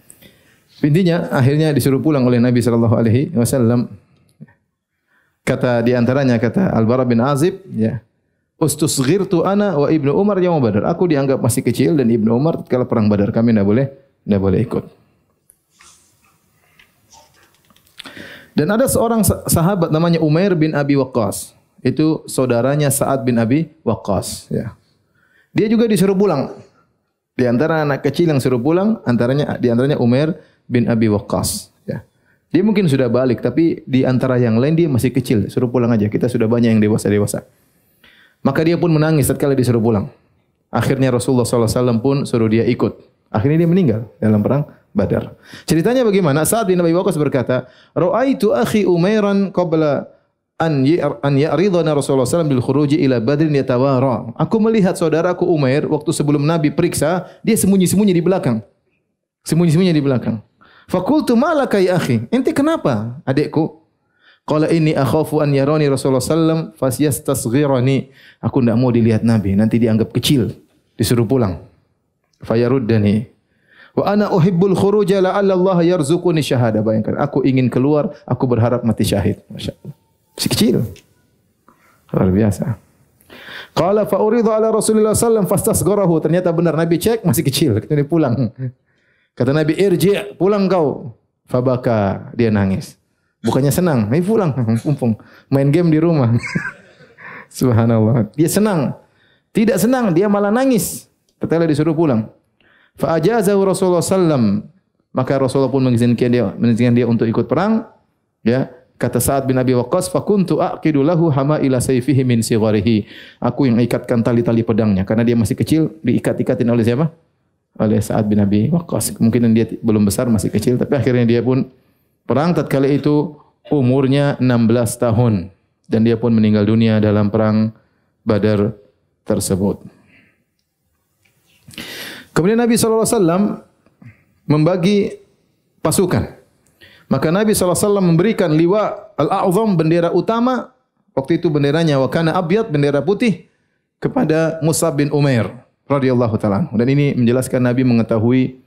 Speaker 1: Intinya akhirnya disuruh pulang oleh Nabi sallallahu alaihi wasallam. Kata di antaranya kata Al-Bara bin Azib ya. Ustusghirtu ana wa Ibnu Umar yaum Badar. Aku dianggap masih kecil dan Ibnu Umar ketika perang Badar kami enggak boleh ikut. Dan ada seorang sahabat namanya Umair bin Abi Waqqas. Itu saudaranya Sa'ad bin Abi Waqqas ya. Dia juga disuruh pulang. Di antara anak kecil yang suruh pulang di antaranya Umair bin Abi Waqqas ya. Dia mungkin sudah balik tapi di antara yang lain dia masih kecil, suruh pulang aja. Kita sudah banyak yang dewasa-dewasa. Maka dia pun menangis tatkala disuruh pulang. Akhirnya Rasulullah SAW pun suruh dia ikut. Akhirnya dia meninggal dalam perang Badar. Ceritanya bagaimana? Sa'ad bin Abi Waqqas berkata, "Ra'aitu akhi Umairan qabla an ya'ridana Rasulullah SAW bil khuruji ila Badrin yatawara." Aku melihat saudaraku Umair waktu sebelum Nabi periksa, dia sembunyi-sembunyi di belakang. Sembunyi-sembunyi di belakang. Fakultu malaka ya akhi? Ente kenapa, adikku? Qala inni akhafu an yarani Rasulullah sallam fasyastasghirani. Aku tidak mau dilihat Nabi, nanti dianggap kecil, disuruh pulang. Fayaruddani. Wa ana uhibbul khuruja la'alla Allah yarzuquni syahada. Bayangkan, aku ingin keluar, aku berharap mati syahid. Masyaallah. Si kecil. Luar biasa. Qala fa uridu ala Rasulillah sallam fastasgharahu. Ternyata benar Nabi cek masih kecil, kemudian pulang. Kata Nabi, irji', pulang kau. Fabaka, dia nangis. Bukannya senang, ayo pulang, mumpung main game di rumah. Subhanallah. Dia senang. Tidak senang, dia malah nangis. Setelah disuruh pulang. Fa ajazahu Rasulullah sallam. Maka Rasulullah pun mengizinkan dia untuk ikut perang. Ya, kata Sa'ad bin Abi Waqqas, fa kuntu aqidu lahu hamaila sayfihi min sigharihi. Aku yang ikatkan tali-tali pedangnya karena dia masih kecil, diikat-ikatin oleh siapa? Oleh Sa'ad bin Abi Waqqas. Kemungkinan dia belum besar, masih kecil, tapi akhirnya dia pun perang. Tatkala itu umurnya 16 tahun dan dia pun meninggal dunia dalam perang Badar tersebut. Kemudian Nabi SAW membagi pasukan. Maka Nabi SAW memberikan liwa al-a'zam, bendera utama. Waktu itu benderanya wa kana abyad, bendera putih, kepada Mus'ab bin Umair radhiyallahu ta'ala. Dan ini menjelaskan Nabi mengetahui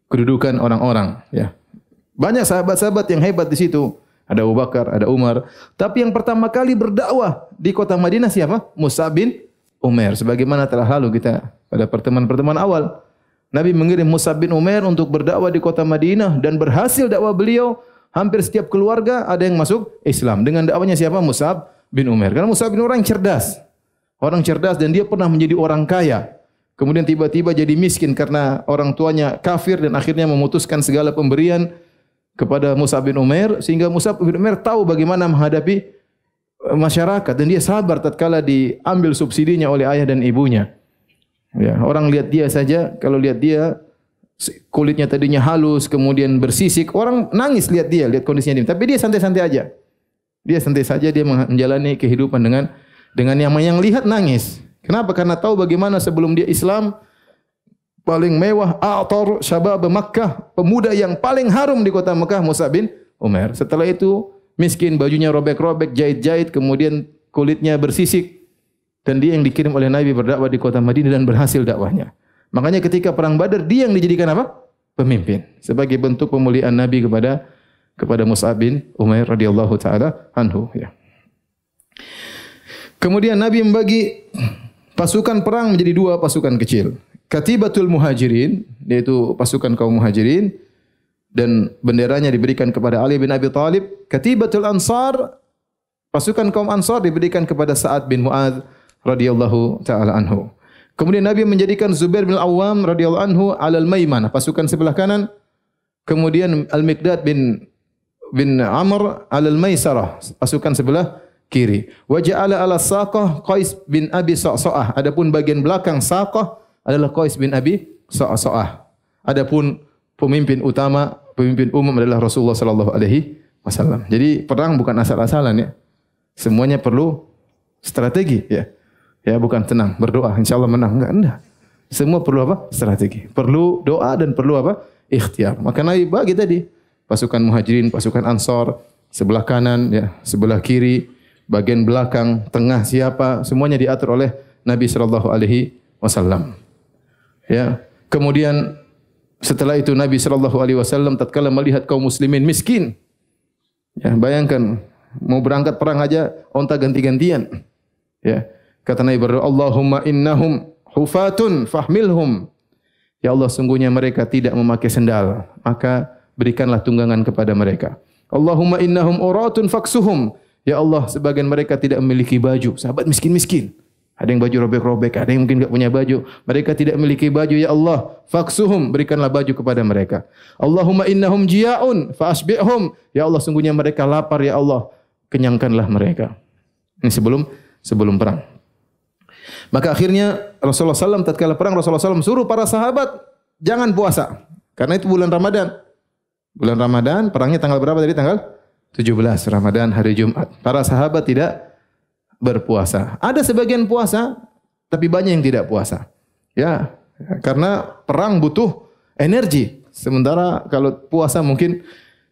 Speaker 1: kedudukan orang-orang. Ya. Banyak sahabat-sahabat yang hebat di situ. Ada Abu Bakar, ada Umar. Tapi yang pertama kali berdakwah di kota Madinah siapa? Mus'ab bin Umair. Sebagaimana telah lalu kita pada pertemuan-pertemuan awal. Nabi mengirim Mus'ab bin Umair untuk berdakwah di kota Madinah dan berhasil dakwah beliau. Hampir setiap keluarga ada yang masuk Islam. Dengan dakwahnya siapa? Mus'ab bin Umair. Karena Mus'ab bin Umair orang cerdas. Orang cerdas dan dia pernah menjadi orang kaya. Kemudian tiba-tiba jadi miskin karena orang tuanya kafir dan akhirnya memutuskan segala pemberian kepada Mus'ab bin Umair. Sehingga Mus'ab bin Umair tahu bagaimana menghadapi masyarakat. Dan dia sabar tatkala diambil subsidinya oleh ayah dan ibunya. Ya, orang lihat dia saja, kalau lihat dia kulitnya tadinya halus, kemudian bersisik, orang nangis lihat dia, lihat kondisinya dia. Tapi dia santai-santai aja. Dia santai saja, dia menjalani kehidupan dengan yang lihat nangis. Kenapa? Karena tahu bagaimana sebelum dia Islam paling mewah, a'tar syabab Makkah, pemuda yang paling harum di kota Makkah, Mus'ab bin Umair. Setelah itu miskin, bajunya robek-robek, jahit-jahit, kemudian kulitnya bersisik. Dan dia yang dikirim oleh Nabi berdakwah di kota Madinah dan berhasil dakwahnya. Makanya ketika perang Badar dia yang dijadikan apa? Pemimpin. Sebagai bentuk pemuliaan Nabi kepada Mus'ab bin Umair radhiyallahu taala anhu, ya. Kemudian Nabi membagi pasukan perang menjadi dua pasukan kecil. Katibatul Muhajirin, yaitu pasukan kaum Muhajirin, dan benderanya diberikan kepada Ali bin Abi Thalib. Katibatul Ansar, pasukan kaum Ansar diberikan kepada Sa'ad bin Mu'adz radhiyallahu taala anhu. Kemudian Nabi menjadikan Zubair bin Al-Awwam radhiyallahu anhu alal maimanah, pasukan sebelah kanan. Kemudian Al-Miqdad bin Amr alal maisarah, pasukan sebelah kiri. Wa ja'ala ala saqah Qais bin Abi Sa'sa'ah. Adapun bagian belakang saqah adalah Qais bin Abi Sa'sa'ah. Adapun pemimpin utama, pemimpin umum adalah Rasulullah sallallahu alaihi wasallam. Jadi perang bukan asal-asalan, ya. Semuanya perlu strategi, ya. Ya, bukan tenang berdoa insyaallah menang, enggak. Semua perlu apa? Strategi. Perlu doa dan perlu apa? Ikhtiar. Maka Nabi bagi tadi pasukan Muhajirin, pasukan Ansar, sebelah kanan, ya, sebelah kiri, bagian belakang, tengah siapa, semuanya diatur oleh Nabi sallallahu alaihi wasallam. Ya. Kemudian setelah itu Nabi sallallahu alaihi wasallam tatkala melihat kaum muslimin miskin, ya, bayangkan mau berangkat perang aja onta ganti-gantian. Ya. Kata Nabi berdoa, Allahumma innahum hufatun fahmilhum. Ya Allah, sungguhnya mereka tidak memakai sendal, maka berikanlah tunggangan kepada mereka. Allahumma innahum uratun faksuhum. Ya Allah, sebagian mereka tidak memiliki baju. Sahabat miskin-miskin. Ada yang baju robek-robek, ada yang mungkin enggak punya baju. Mereka tidak memiliki baju, ya Allah, faksuhum, berikanlah baju kepada mereka. Allahumma innahum jia'un fa'asbihum. Ya Allah, sungguhnya mereka lapar, ya Allah, kenyangkanlah mereka. Ini sebelum perang. Maka akhirnya Rasulullah SAW tatkala perang, Rasulullah SAW suruh para sahabat jangan puasa. Karena itu bulan Ramadan. Bulan Ramadan, perangnya tanggal berapa tadi? Tanggal 17 Ramadan, hari Jumat. Para sahabat tidak berpuasa. Ada sebagian puasa, tapi banyak yang tidak puasa. Ya, karena perang butuh energi. Sementara kalau puasa mungkin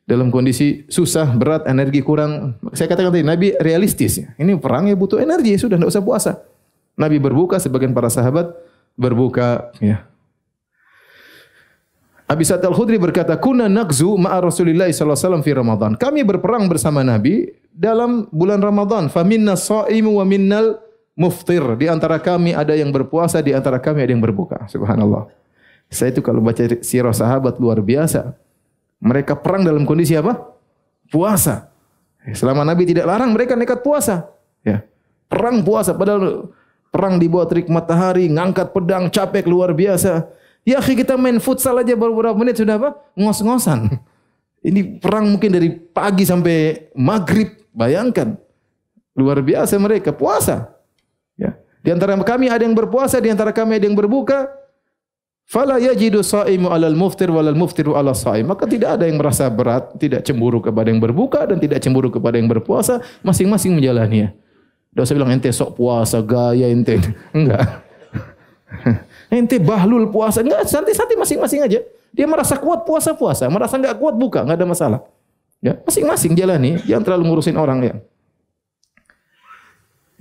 Speaker 1: dalam kondisi susah, berat, energi kurang. Saya katakan tadi, Nabi realistis. Ini perangnya butuh energi, sudah tidak usah puasa. Nabi berbuka, sebagian para sahabat berbuka, ya. Abi Sa'id Al-Khudri berkata, "Kunna naqzu ma'a Rasulillah sallallahu alaihi wasallam fi Ramadan." Kami berperang bersama Nabi dalam bulan Ramadan. Fa minna sha'imu wa minnal muftir. Di antara kami ada yang berpuasa, di antara kami ada yang berbuka. Subhanallah. Saya itu kalau baca sirah sahabat luar biasa. Mereka perang dalam kondisi apa? Puasa. Selama Nabi tidak larang, mereka nekat puasa. Ya. Perang puasa, padahal perang di bawah terik matahari, ngangkat pedang, capek luar biasa. Ya, kita main futsal aja beberapa menit sudah apa? Ngos-ngosan. Ini perang mungkin dari pagi sampai maghrib. Bayangkan. Luar biasa mereka puasa. Ya. Di antara kami ada yang berpuasa, di antara kami ada yang berbuka. Fala yajidu sha'imu 'alal muftir walal muftiru 'ala sha'im. Maka tidak ada yang merasa berat, tidak cemburu kepada yang berbuka dan tidak cemburu kepada yang berpuasa, masing-masing menjalaninya. Tidak usah bilang ente sok puasa, gaya ente. Enggak. ente bahlul puasa. Enggak, santai-santai masing-masing aja. Dia merasa kuat puasa-puasa, merasa enggak kuat buka, enggak ada masalah. Ya, masing-masing jalani, jangan terlalu ngurusin orang ya.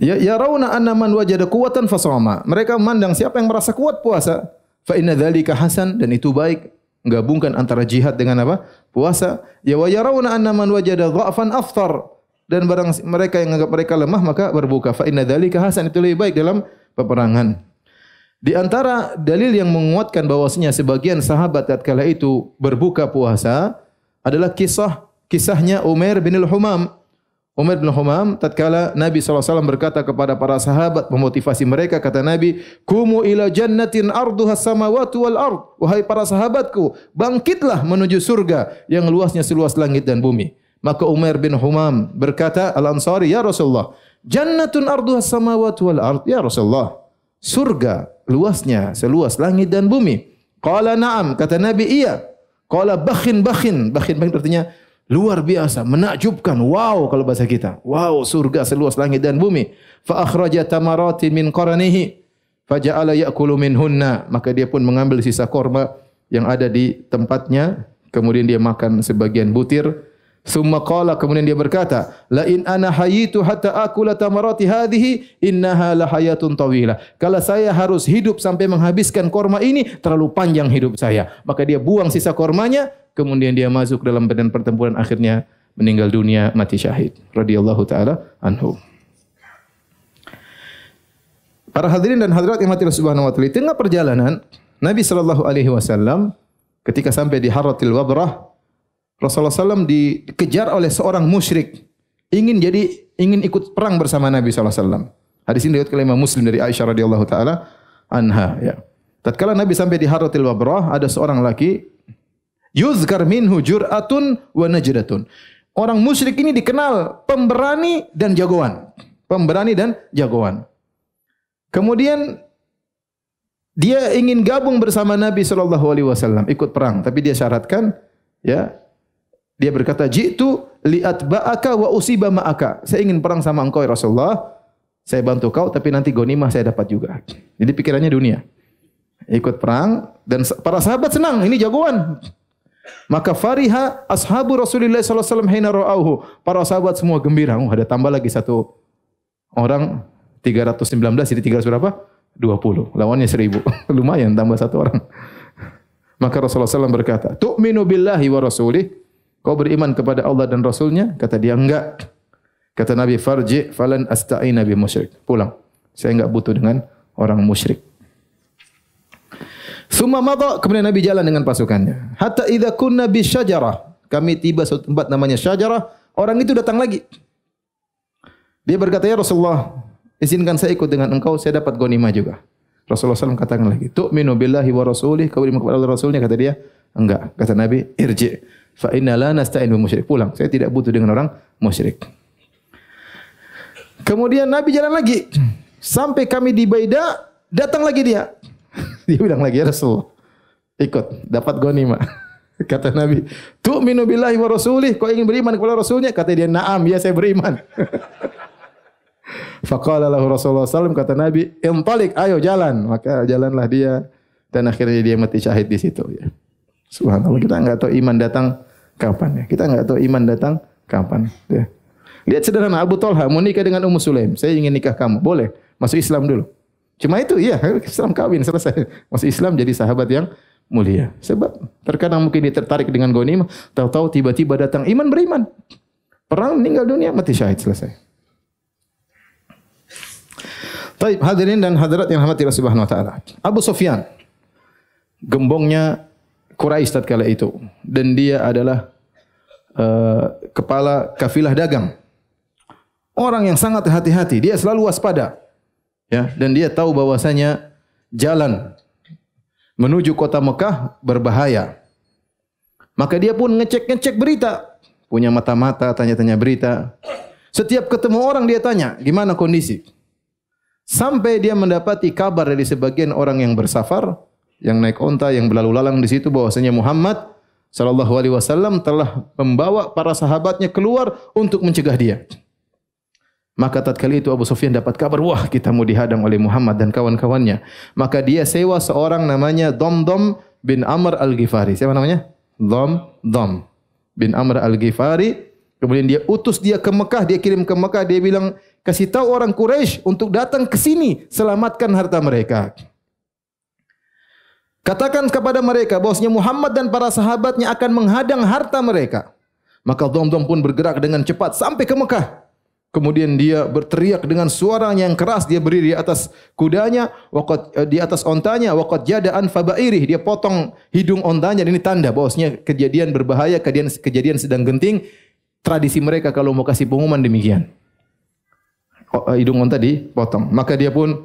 Speaker 1: Ya rauna anna man wajada quwwatan fasama. Mereka memandang siapa yang merasa kuat puasa, fa inna dzalika hasan, dan itu baik. Menggabungkan antara jihad dengan apa? Puasa. Ya wa yarawna anna man wajada dha'fan aftar, dan barang mereka yang menganggap mereka lemah maka berbuka. Fa inna dzalika hasan, itu lebih baik dalam peperangan. Di antara dalil yang menguatkan bahwasanya sebagian sahabat tatkala itu berbuka puasa adalah kisahnya Umair bin al-Humam. Umar bin Humam tatkala Nabi SAW berkata kepada para sahabat, memotivasi mereka, kata Nabi, "Kumu ila jannatin arduha samawati wal ard." Wahai para sahabatku, bangkitlah menuju surga yang luasnya seluas langit dan bumi. Maka Umar bin Humam berkata, Al-Ansari, "Ya Rasulullah, jannatun arduha samawati wal ard." Ya Rasulullah, surga luasnya seluas langit dan bumi. Qala na'am, kata Nabi, iya. Qala bakhin artinya luar biasa, menakjubkan. Wow, kalau bahasa kita. Wow, surga seluas langit dan bumi. Fa akhraja tamarati min qaranihi faja'ala ya'kulu minhunna. Maka dia pun mengambil sisa korma yang ada di tempatnya, kemudian dia makan sebagian butir. Summa qala, kemudian dia berkata, la in ana hayitu hatta akula tamarati hadhihi innaha la hayatun tawilah. Kalau saya harus hidup sampai menghabiskan korma ini, terlalu panjang hidup saya. Maka dia buang sisa kormanya, kemudian dia masuk dalam medan pertempuran, akhirnya meninggal dunia, mati syahid radhiyallahu taala anhu. Para hadirin dan hadirat yang mati Subhanahu wa taala, di tengah perjalanan Nabi sallallahu alaihi wasallam ketika sampai di Harratil Wabrah, Rasulullah SAW dikejar oleh seorang musyrik, ingin ikut perang bersama Nabi SAW. Hadis ini diriwayatkan oleh Imam Muslim dari Aisyah radhiyallahu taala anha. Ya. Tatkala Nabi sampai di Harratil Wabrah, ada seorang laki, yuzkar minhu jur'atun wa najdatun. Orang musyrik ini dikenal pemberani dan jagoan. Pemberani dan jagoan. Kemudian dia ingin gabung bersama Nabi SAW, ikut perang, tapi dia syaratkan, ya. Dia berkata, "Ji'tu li'atba'aka wa usiba ma'aka." Saya ingin perang sama engkau ya Rasulullah. Saya bantu kau, tapi nanti ghanimah saya dapat juga. Jadi pikirannya dunia. Ikut perang, dan para sahabat senang, ini jagoan. Maka fariha ashabu Rasulullah sallallahu alaihi wasallam hina ra'auhu. Para sahabat semua gembira. Ada tambah lagi satu orang, 319 jadi 300 berapa? 20. Lawannya 1000. Lumayan tambah satu orang. Maka Rasulullah SAW berkata, "Tu'minu billahi wa rasulih." Kau beriman kepada Allah dan Rasulnya? Kata dia, enggak. Kata Nabi, "Farji falan asta'ina bi musyrik." Pulang. Saya enggak butuh dengan orang musyrik. Summa madha, kemudian Nabi jalan dengan pasukannya. Hatta idza kunna bi syajarah. Kami tiba suatu tempat namanya Syajarah, orang itu datang lagi. Dia berkata, "Ya Rasulullah, izinkan saya ikut dengan engkau, saya dapat ghanimah juga." Rasulullah SAW katakan lagi, "Tu'minu billahi wa rasulih." Kau beriman kepada Allah dan Rasulnya? Kata dia, enggak. Kata Nabi, "Irji fa inna la nasta'in bil musyrik." Pulang, saya tidak butuh dengan orang musyrik. Kemudian Nabi jalan lagi sampai kami di Baida, datang lagi dia. Dia bilang lagi, "Ya Rasul, ikut dapat ghanimah." Kata Nabi, "Tu'minu billahi wa rasulih." Kau ingin beriman kepada Rasulnya? Kata dia, "Na'am, ya saya beriman." Faqala lahu Rasulullah SAW, kata Nabi, "Intalik, ayo jalan." Maka jalanlah dia, dan akhirnya dia mati syahid di situ. Ya. Subhanallah, kita enggak tahu iman datang kapan ya. Kita enggak tahu iman datang kapan. Ya. Lihat sederhana, Abu Talha mau nikah dengan Ummu Sulaim. "Saya ingin nikah kamu." Boleh, masuk Islam dulu. Cuma itu, iya, Islam kawin selesai. Masuk Islam jadi sahabat yang mulia. Sebab terkadang mungkin dia tertarik dengan ghanimah, tahu-tahu tiba-tiba datang iman beriman. Perang, meninggal dunia, mati syahid, selesai. Baik, hadirin dan hadirat yang rahmati Allah Subhanahu wa taala. Abu Sufyan, gembongnya Quraisy tatkala itu, dan dia adalah kepala kafilah dagang. Orang yang sangat hati-hati, dia selalu waspada. Ya, dan dia tahu bahwasanya jalan menuju kota Mekah berbahaya. Maka dia pun ngecek berita, punya mata-mata, tanya-tanya berita. Setiap ketemu orang dia tanya, "Gimana kondisi?" Sampai dia mendapati kabar dari sebagian orang yang bersafar, yang naik onta, yang berlalu lalang di situ, bahwasanya Muhammad sallallahu alaihi wasallam telah membawa para sahabatnya keluar untuk mencegah dia. Maka tatkala itu Abu Sufyan dapat kabar, wah kita mau dihadang oleh Muhammad dan kawan-kawannya. Maka dia sewa seorang namanya Dhamdham bin Amr al-Ghifari. Siapa namanya? Dhamdham bin Amr al-Ghifari. Kemudian dia utus dia ke Mekah, dia kirim ke Mekah, dia bilang, kasih tahu orang Quraisy untuk datang ke sini, selamatkan harta mereka. Katakan kepada mereka bahwasanya Muhammad dan para sahabatnya akan menghadang harta mereka. Maka Dhamdham pun bergerak dengan cepat sampai ke Mekah. Kemudian dia berteriak dengan suara yang keras, dia berdiri di atas kudanya, di atas ontanya, waqad jada an fabairih, dia potong hidung ontanya. Ini tanda bahwasanya kejadian berbahaya, kejadian sedang genting. Tradisi mereka kalau mau kasih pengumuman demikian. Hidung onta dipotong. Maka dia pun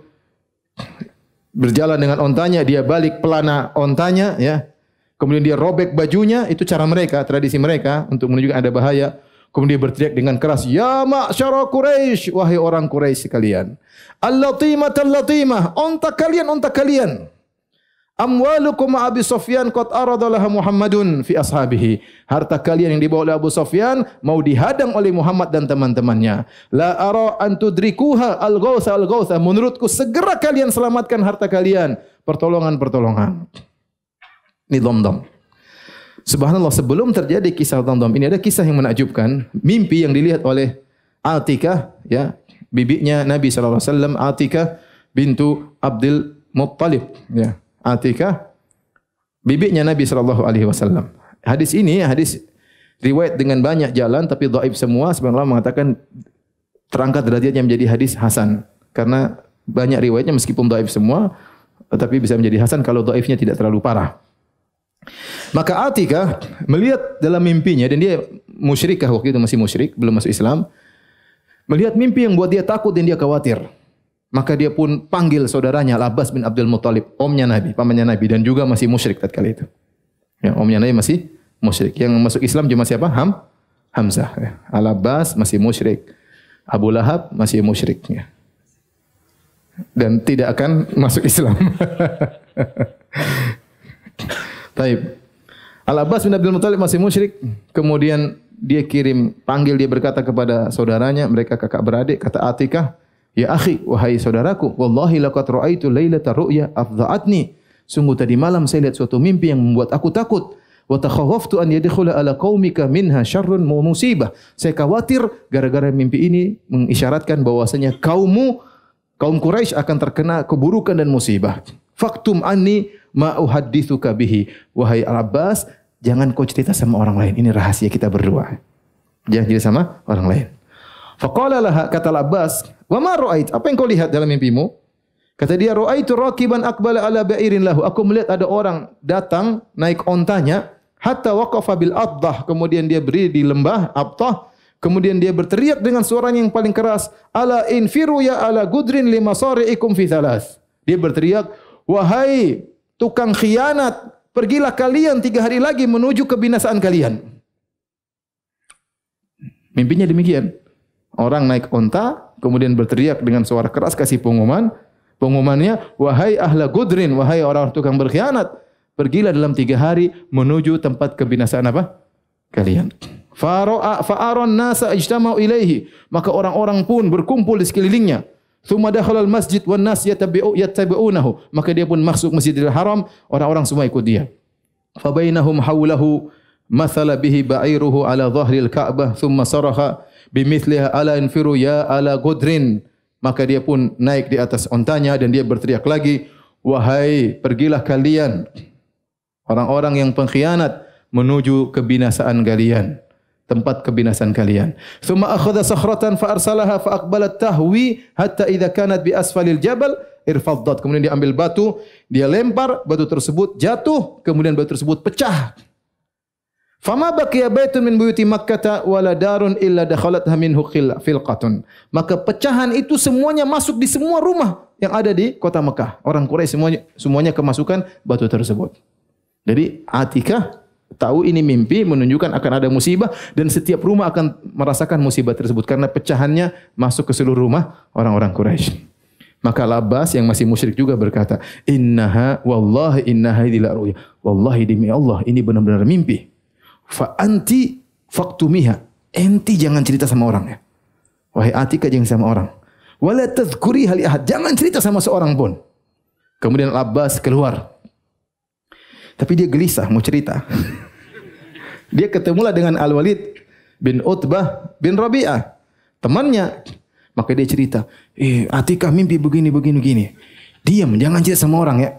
Speaker 1: berjalan dengan ontanya, dia balik pelana ontanya, ya. Kemudian dia robek bajunya, itu cara mereka, tradisi mereka untuk menunjukkan ada bahaya. Kemudian dia berteriak dengan keras, ya ma'syara Quraisy, wahai orang Quraisy sekalian. Al-latimah al-latimah, onta kalian. Amwalukum Abi Sufyan qad aradalaha Muhammadun fi ashabihi. Harta kalian yang dibawa oleh Abu Sufyan mau dihadang oleh Muhammad dan teman-temannya. La ara an tudrikuha al-ghawsa. Menurutku segera kalian selamatkan harta kalian. Pertolongan. Ini Dhamdham. Subhanallah, sebelum terjadi kisah Dhamdham ini ada kisah yang menakjubkan, mimpi yang dilihat oleh Atikah, ya, bibinya Nabi sallallahu alaihi wasallam, Atikah bintu Abdul Muttalib, ya. Atikah bibinya Nabi sallallahu alaihi wasallam. Hadis ini hadis riwayat dengan banyak jalan tapi dhaif semua. Sebenarnya mengatakan terangkat derajatnya menjadi hadis hasan karena banyak riwayatnya meskipun dhaif semua tapi bisa menjadi hasan kalau dhaifnya tidak terlalu parah. Maka Atikah melihat dalam mimpinya, dan dia musyrikah waktu itu, masih musyrik, belum masuk Islam. Melihat mimpi yang buat dia takut dan dia khawatir. Maka dia pun panggil saudaranya Al-Abbas bin Abdul Muttalib, omnya Nabi, pamannya Nabi, dan juga masih musyrik tatkala itu. Ya, omnya Nabi masih musyrik. Yang masuk Islam cuma siapa? Hamzah. Ya. Al-Abbas masih musyrik. Abu Lahab masih musyrik. Ya. Dan tidak akan masuk Islam. Taib. Al-Abbas bin Abdul Muttalib masih musyrik. Kemudian dia panggil, dia berkata kepada saudaranya, mereka kakak beradik, kata Atikah, ya akhi, wahai saudaraku, wallahi laqad ra'aitu lailata ru'ya afdha'atni. Sungguh tadi malam saya lihat suatu mimpi yang membuat aku takut. Wa takhawwaftu an yadkhula ala qaumika minha syarrun wa musibah. Saya khawatir gara-gara mimpi ini mengisyaratkan bahwasanya kaum Quraisy akan terkena keburukan dan musibah. Faktum anni ma uhadditsuka bihi. Wahai Al-Abbas, jangan kau cerita sama orang lain. Ini rahasia kita berdua. Jangan cerita sama orang lain. Faqala laha, kata Al-Abbas, wa ma ra'ait? Apa yang kau lihat dalam mimpimu? Kata dia, ra'aitu raqiban aqbala ala ba'irin lahu. Aku melihat ada orang datang naik ontanya hatta waqafa bil addah. Kemudian dia berdiri di lembah Abtah. Kemudian dia berteriak dengan suara yang paling keras, ala infiru ya ala gudrin lima sari'ikum fi thalas. Dia berteriak, wahai tukang khianat, pergilah kalian 3 hari lagi menuju kebinasaan kalian. Mimpinya demikian. Orang naik onta, kemudian berteriak dengan suara keras, kasih pengumuman. Pengumumannya, wahai ahla gudrin, wahai orang tukang berkhianat, pergilah dalam 3 hari menuju tempat kebinasaan apa? Kalian. Fa'aron nasa ijtama'u ilaihi. Maka orang-orang pun berkumpul di sekelilingnya. Thumma dakhala al-masjid wan nas yattabi'unahu. Maka dia pun masuk Masjidil Haram, orang-orang semua ikut dia. Fa bainahum hawlahu mathala bihi ba'iruhu ala dhahril Ka'bah thumma saraha bimithliha ala infiru ya ala gudrin. Maka dia pun naik di atas ontanya dan dia berteriak lagi, wahai pergilah kalian orang-orang yang pengkhianat menuju kebinasaan kalian, tempat kebinasaan kalian. Thumma akhadha sakhratan fa arsalaha fa aqbalat tahwi hatta idza kanat bi asfalil jabal irfaddat. Kemudian dia ambil batu, dia lempar, batu tersebut jatuh, kemudian batu tersebut pecah. Fama baqiya baitun min buyuti Makkah wala darun illa dakhalatha minhu filqatun. Maka pecahan itu semuanya masuk di semua rumah yang ada di kota Mekah. Orang Quraisy semuanya kemasukan batu tersebut. Jadi Atikah tahu ini mimpi menunjukkan akan ada musibah dan setiap rumah akan merasakan musibah tersebut karena pecahannya masuk ke seluruh rumah orang-orang Quraisy. Maka Al-Abbas yang masih musyrik juga berkata, innaha wallahi innaha la ru'ya. Wallahi demi Allah ini benar-benar mimpi. Fa anti faktumiha. Enti jangan cerita sama orang ya. Wahai Atikah, jangan sama orang. Wala tadhkuri hal ahad, jangan cerita sama seorang pun. Kemudian Al-Abbas keluar. Tapi dia gelisah mau cerita. Dia ketemulah dengan Al-Walid bin Utbah bin Rabi'ah, temannya. Maka dia cerita, Atikah mimpi begini. Diam, jangan cerita sama orang ya.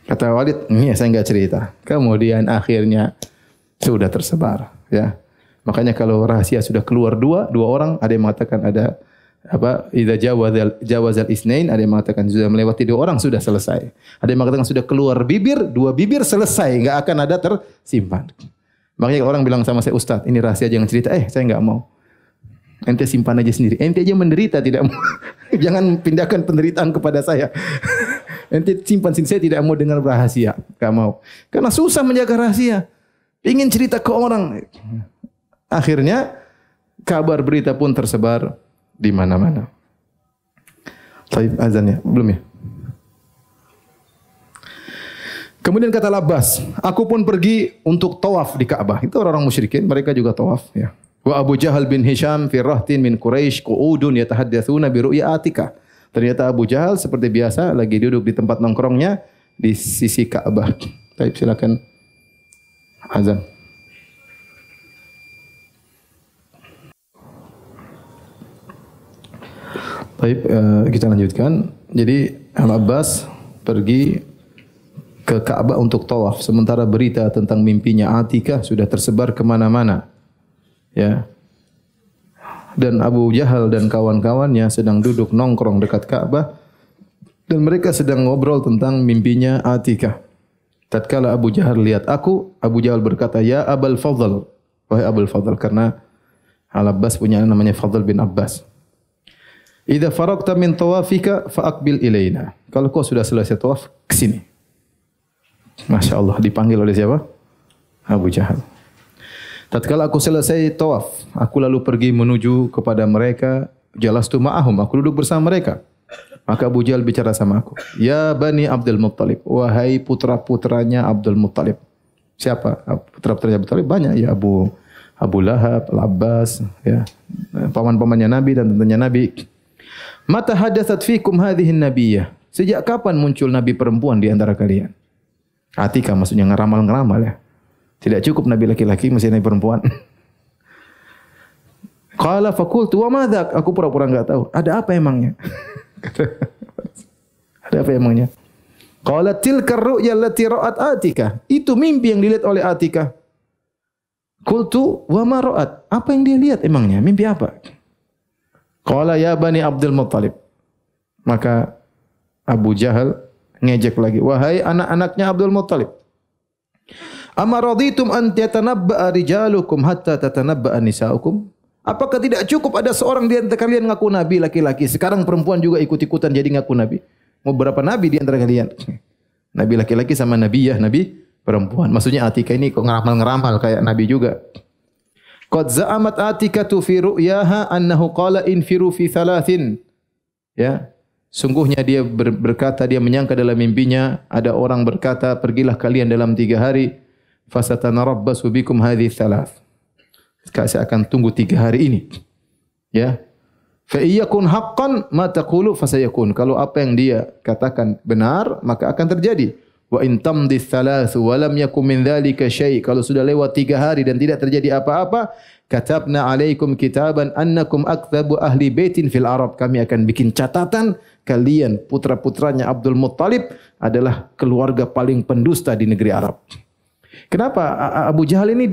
Speaker 1: Kata Walid, saya enggak cerita. Kemudian akhirnya sudah tersebar, ya. Makanya kalau rahasia sudah keluar dua orang, ada yang mengatakan ada idza jawazal isnain, ada yang mengatakan sudah melewati 2 orang sudah selesai. Ada yang mengatakan sudah keluar bibir, 2 bibir selesai, enggak akan ada tersimpan. Makanya orang bilang sama saya, Ustaz, ini rahasia jangan cerita. Saya enggak mau. Ente simpan aja sendiri. Ente aja menderita tidak mau. Jangan pindahkan penderitaan kepada saya. Ente simpan sendiri, saya tidak mau dengar rahasia. Enggak mau. Karena susah menjaga rahasia. Ingin cerita ke orang. Akhirnya kabar berita pun tersebar di mana-mana. Baik, azan ya? Belum ya? Kemudian kata Al-Abbas, aku pun pergi untuk tawaf di Ka'bah. Itu orang-orang musyrikin, mereka juga tawaf ya. Wa Abu Jahal bin Hisham fi rahtin min Quraisy qu'udun yatahaddatsuna bi ru'ya Atikah. Ternyata Abu Jahal seperti biasa lagi duduk di tempat nongkrongnya di sisi Ka'bah. Baik, silakan azan. Baik, kita lanjutkan. Jadi Al-Abbas pergi ke Ka'bah untuk tawaf. Sementara berita tentang mimpinya Atikah sudah tersebar kemana-mana. Ya. Dan Abu Jahal dan kawan-kawannya sedang duduk nongkrong dekat Ka'bah. Dan mereka sedang ngobrol tentang mimpinya Atikah. Tatkala Abu Jahal lihat aku, Abu Jahal berkata, Ya Abul Fadl. Wahai Abul Fadl. Karena Al-Abbas punya namanya Fadl bin Abbas. Idza faragta min tawafika fa'aqbil ilaina. Kalau kau sudah selesai tawaf, ke sini. Masya Allah, dipanggil oleh siapa? Abu Jahal. Tatkala aku selesai tawaf, aku lalu pergi menuju kepada mereka, jalastu ma'ahum, aku duduk bersama mereka. Maka Abu Jahal bicara sama aku, Ya Bani Abdul Muttalib, wahai putra-putranya Abdul Muttalib. Siapa? Putra-putranya Abdul Muttalib banyak, ya Abu Lahab, Al-Abbas, ya, paman-pamannya Nabi dan tentunya Nabi. Mata hadatsat fikum hadhihi nabiyyah. Sejak kapan muncul nabi perempuan di antara kalian? Atikah maksudnya ngeramal-ngeramal ya. Tidak cukup nabi laki-laki, mesti nabi perempuan. Qala faqultu wa madza? Aku pura-pura enggak tahu. Ada apa emangnya? Ada apa emangnya? Qala tilka ar-ru'ya allati ra'at Atikah. Itu mimpi yang dilihat oleh Atikah. Qultu wa ma ra'at? Apa yang dia lihat emangnya? Mimpi apa? Qala ya Bani Abdul Muttalib. Maka Abu Jahal ngejek lagi. Wahai anak-anaknya Abdul Muttalib. Ama raditum an yatanabba'a rijalukum hatta tatanabba'a nisa'ukum? Apakah tidak cukup ada seorang di antara kalian ngaku nabi laki-laki? Sekarang perempuan juga ikut-ikutan jadi ngaku nabi. Mau berapa nabi di antara kalian? Nabi laki-laki sama nabi ya, nabi perempuan. Maksudnya Atikah ini kok ngeramal-ngeramal kayak nabi juga. Qad za'amat Atikatu fi ru'yaha annahu qala infiru fi thalathin. Ya. Sungguhnya dia berkata, dia menyangka dalam mimpinya ada orang berkata, pergilah kalian dalam 3 hari, fasatanarabbasu bikum hadhihi thalath. Saya akan tunggu 3 hari ini. Ya. Fa iyyakun haqqan ma taqulu fasayakun. Kalau apa yang dia katakan benar, maka akan terjadi. Wa in tamdi thalathu wa lam yakum min dzalika syai'. Kalau sudah lewat 3 hari dan tidak terjadi apa-apa, katabna alaikum kitaban annakum akdzabu ahli baitin fil Arab. Kami akan bikin catatan kalian putra-putranya Abdul Muttalib adalah keluarga paling pendusta di negeri Arab. Kenapa Abu Jahal ini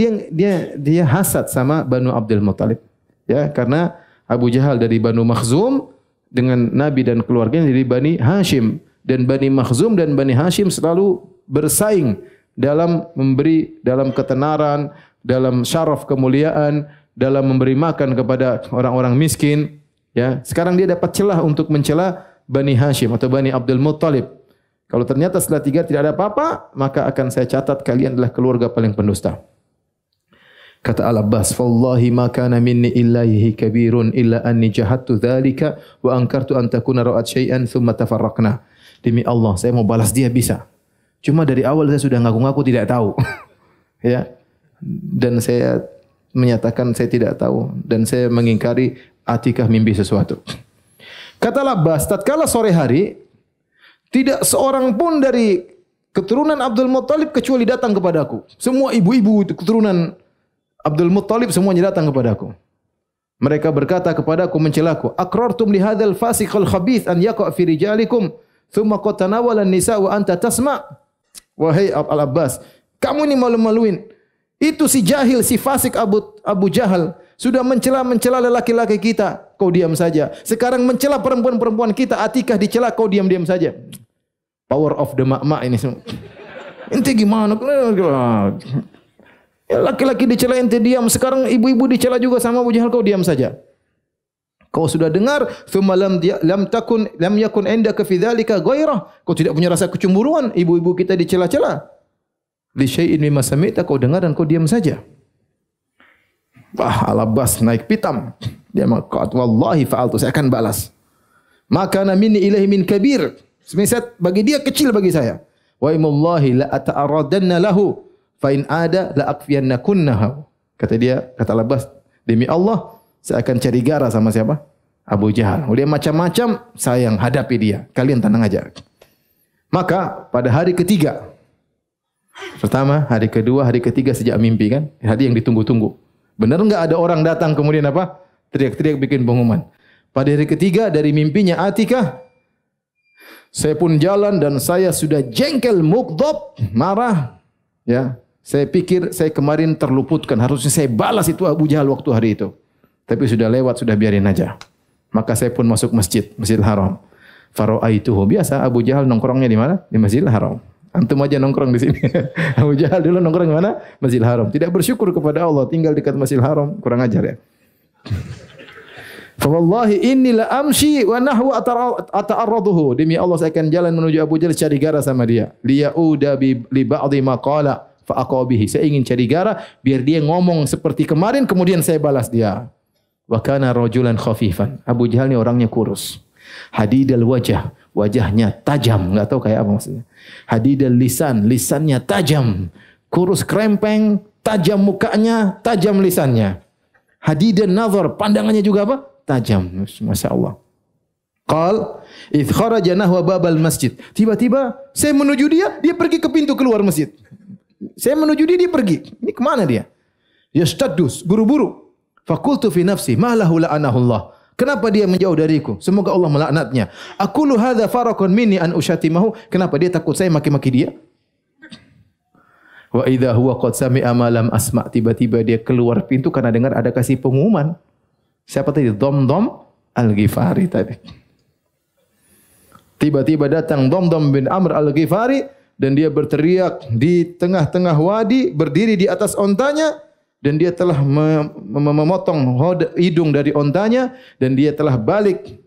Speaker 1: dia hasad sama Banu Abdul Muttalib? Ya, karena Abu Jahal dari Banu Makhzum dengan Nabi dan keluarganya dari Bani Hashim. Dan Bani Makhzum dan Bani Hashim selalu bersaing dalam memberi, dalam ketenaran, dalam syaraf kemuliaan, dalam memberi makan kepada orang-orang miskin. Ya, sekarang dia dapat celah untuk mencela Bani Hashim atau Bani Abdul Muttalib. Kalau ternyata setelah 3 tidak ada apa-apa, maka akan saya catat kalian adalah keluarga paling pendusta. Kata Al-Abbas, "Wallahi ma kana minni illahi kabirun illa anni jahattu dzalika wa ankartu an takuna ra'at syai'an thumma tafarraqna." Demi Allah, saya mau balas dia bisa. Cuma dari awal saya sudah ngaku-ngaku tidak tahu. Ya. Dan saya menyatakan saya tidak tahu dan saya mengingkari Atikah mimpi sesuatu. Kata Al-Abbas, tatkala sore hari tidak seorang pun dari keturunan Abdul Muttalib kecuali datang kepadaku. Semua ibu-ibu keturunan Abdul Muttalib semuanya datang kepadaku. Mereka berkata kepadaku, mencelaku, "Aqrartum li hadzal fasiqal khabith an yaqa fi rijalikum, thumma qad tanawala an-nisa wa anta tasma'?" Wahai Al-Abbas, kamu ini malu-maluin. Itu si jahil, si fasik Abu Jahal sudah mencela lelaki-laki kita, kau diam saja. Sekarang mencela perempuan-perempuan kita, Atikah dicela, kau diam-diam saja. Power of the mak-mak ini semua. Ente gimana? Laki-laki dicela ente diam, sekarang ibu-ibu dicela juga sama Abu Jahal, kau diam saja. Kau sudah dengar, thumma lam yakun indaka fi dzalika ghairah. Kau tidak punya rasa kecemburuan, ibu-ibu kita dicela-cela. Li syai'in mimma sami'ta, kau dengar dan kau diam saja. Al-Abbas naik pitam. Dia mengatakan, "Wallahi fa'altu, saya akan balas. Maka minni ilaihi min kabir." Semisal bagi dia kecil bagi saya. Wa imullahi la ata'aradanna lahu fa in ada la akfiyannakunnahu. Kata dia, kata Al-Abbas, demi Allah saya akan cari gara sama siapa? Abu Jahal. Dia macam-macam, saya yang hadapi dia. Kalian tenang aja. Maka pada hari ketiga, pertama, hari kedua, hari ketiga sejak mimpi kan, hari yang ditunggu-tunggu. Benar enggak ada orang datang kemudian apa? Teriak-teriak bikin pengumuman. Pada hari ketiga dari mimpinya Atikah, saya pun jalan dan saya sudah jengkel, mughdab, marah. Ya, saya pikir saya kemarin terluputkan, harusnya saya balas itu Abu Jahal waktu hari itu. Tapi sudah lewat, sudah biarin aja. Maka saya pun masuk Masjidil Haram. Fara'aituhu, biasa Abu Jahal nongkrongnya di mana? Di Masjidil Haram. Antum aja nongkrong di sini. Abu Jahal dulu nongkrong di mana? Masjidil Haram. Tidak bersyukur kepada Allah, tinggal dekat Masjidil Haram, kurang ajar ya. Fa wallahi inni la amshi wa nahwa ata'arraduhu. Demi Allah saya akan jalan menuju Abu Jahal cari gara sama dia. Liyauda li ba'dhi ma qala fa aqabihi. Saya ingin cari gara biar dia ngomong seperti kemarin kemudian saya balas dia. Wa kana rajulan khafifan. Abu Jahal ni orangnya kurus. Hadidal wajah, wajahnya tajam, enggak tahu kayak apa maksudnya. Hadidal lisan, lisannya tajam. Kurus krempeng, tajam mukanya, tajam lisannya. Hadidan nazar, pandangannya juga apa? Tajam. Masya Allah. Qal, idh kharaja nahwa babal masjid. Tiba-tiba saya menuju dia, dia pergi ke pintu keluar masjid. Saya menuju dia, dia pergi. Ini kemana dia? Yastaddus, buru-buru. Fakultu fi nafsi, ma lahu la'anahullah. Kenapa dia menjauh dariku? Semoga Allah melaknatnya. Aqulu hadza farakun minni an usyatimahu. Kenapa dia takut saya maki-maki dia? Wa idza huwa qad sami'a ma lam asma'. Tiba-tiba dia keluar pintu karena dengar ada kasih pengumuman. Siapa tadi? Dhamdham Al-Ghifari tadi. Tiba-tiba datang Dhamdham bin Amr Al-Ghifari dan dia berteriak di tengah-tengah wadi, berdiri di atas ontanya. Dan dia telah memotong hidung dari ontanya dan dia telah balik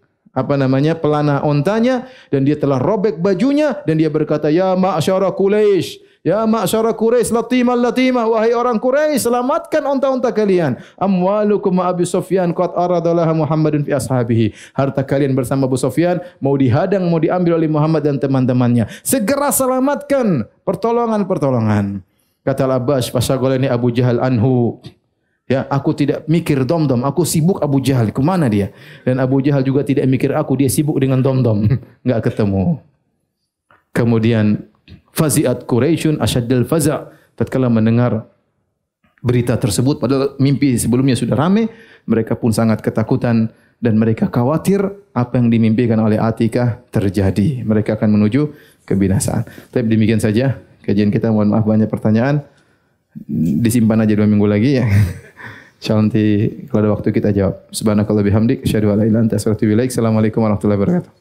Speaker 1: pelana ontanya dan dia telah robek bajunya dan dia berkata, ya ma'syara Quraisy, ya ma'syara Quraisy, latimah, wahai orang Quraisy, selamatkan onta-onta kalian. Amwalukum Abi Sufyan qad aradalaha Muhammadun fi ashabihi. Harta kalian bersama Abu Sufyan mau dihadang, mau diambil oleh Muhammad dan teman-temannya. Segera selamatkan, pertolongan. Kata Al-Abbas, fasyaghalani Abu Jahal anhu. Ya, aku tidak mikir Dhamdham, aku sibuk Abu Jahal. Ke mana dia? Dan Abu Jahal juga tidak mikir aku, dia sibuk dengan Dhamdham. Enggak ketemu. Kemudian fazi'at Quraisyun asyaddal faza'. Tatkala mendengar berita tersebut, padahal mimpi sebelumnya sudah ramai, mereka pun sangat ketakutan dan mereka khawatir apa yang dimimpikan oleh Atikah terjadi. Mereka akan menuju kebinasaan. Tapi demikian saja kajian kita, mohon maaf banyak pertanyaan. Disimpan aja 2 minggu lagi ya. Insyaallah nanti kalau ada waktu kita jawab. Subhanakallah bihamdik, asyhadu an la ilaha illa anta astaghfiruka wa atubu ilaik. Assalamualaikum warahmatullahi wabarakatuh.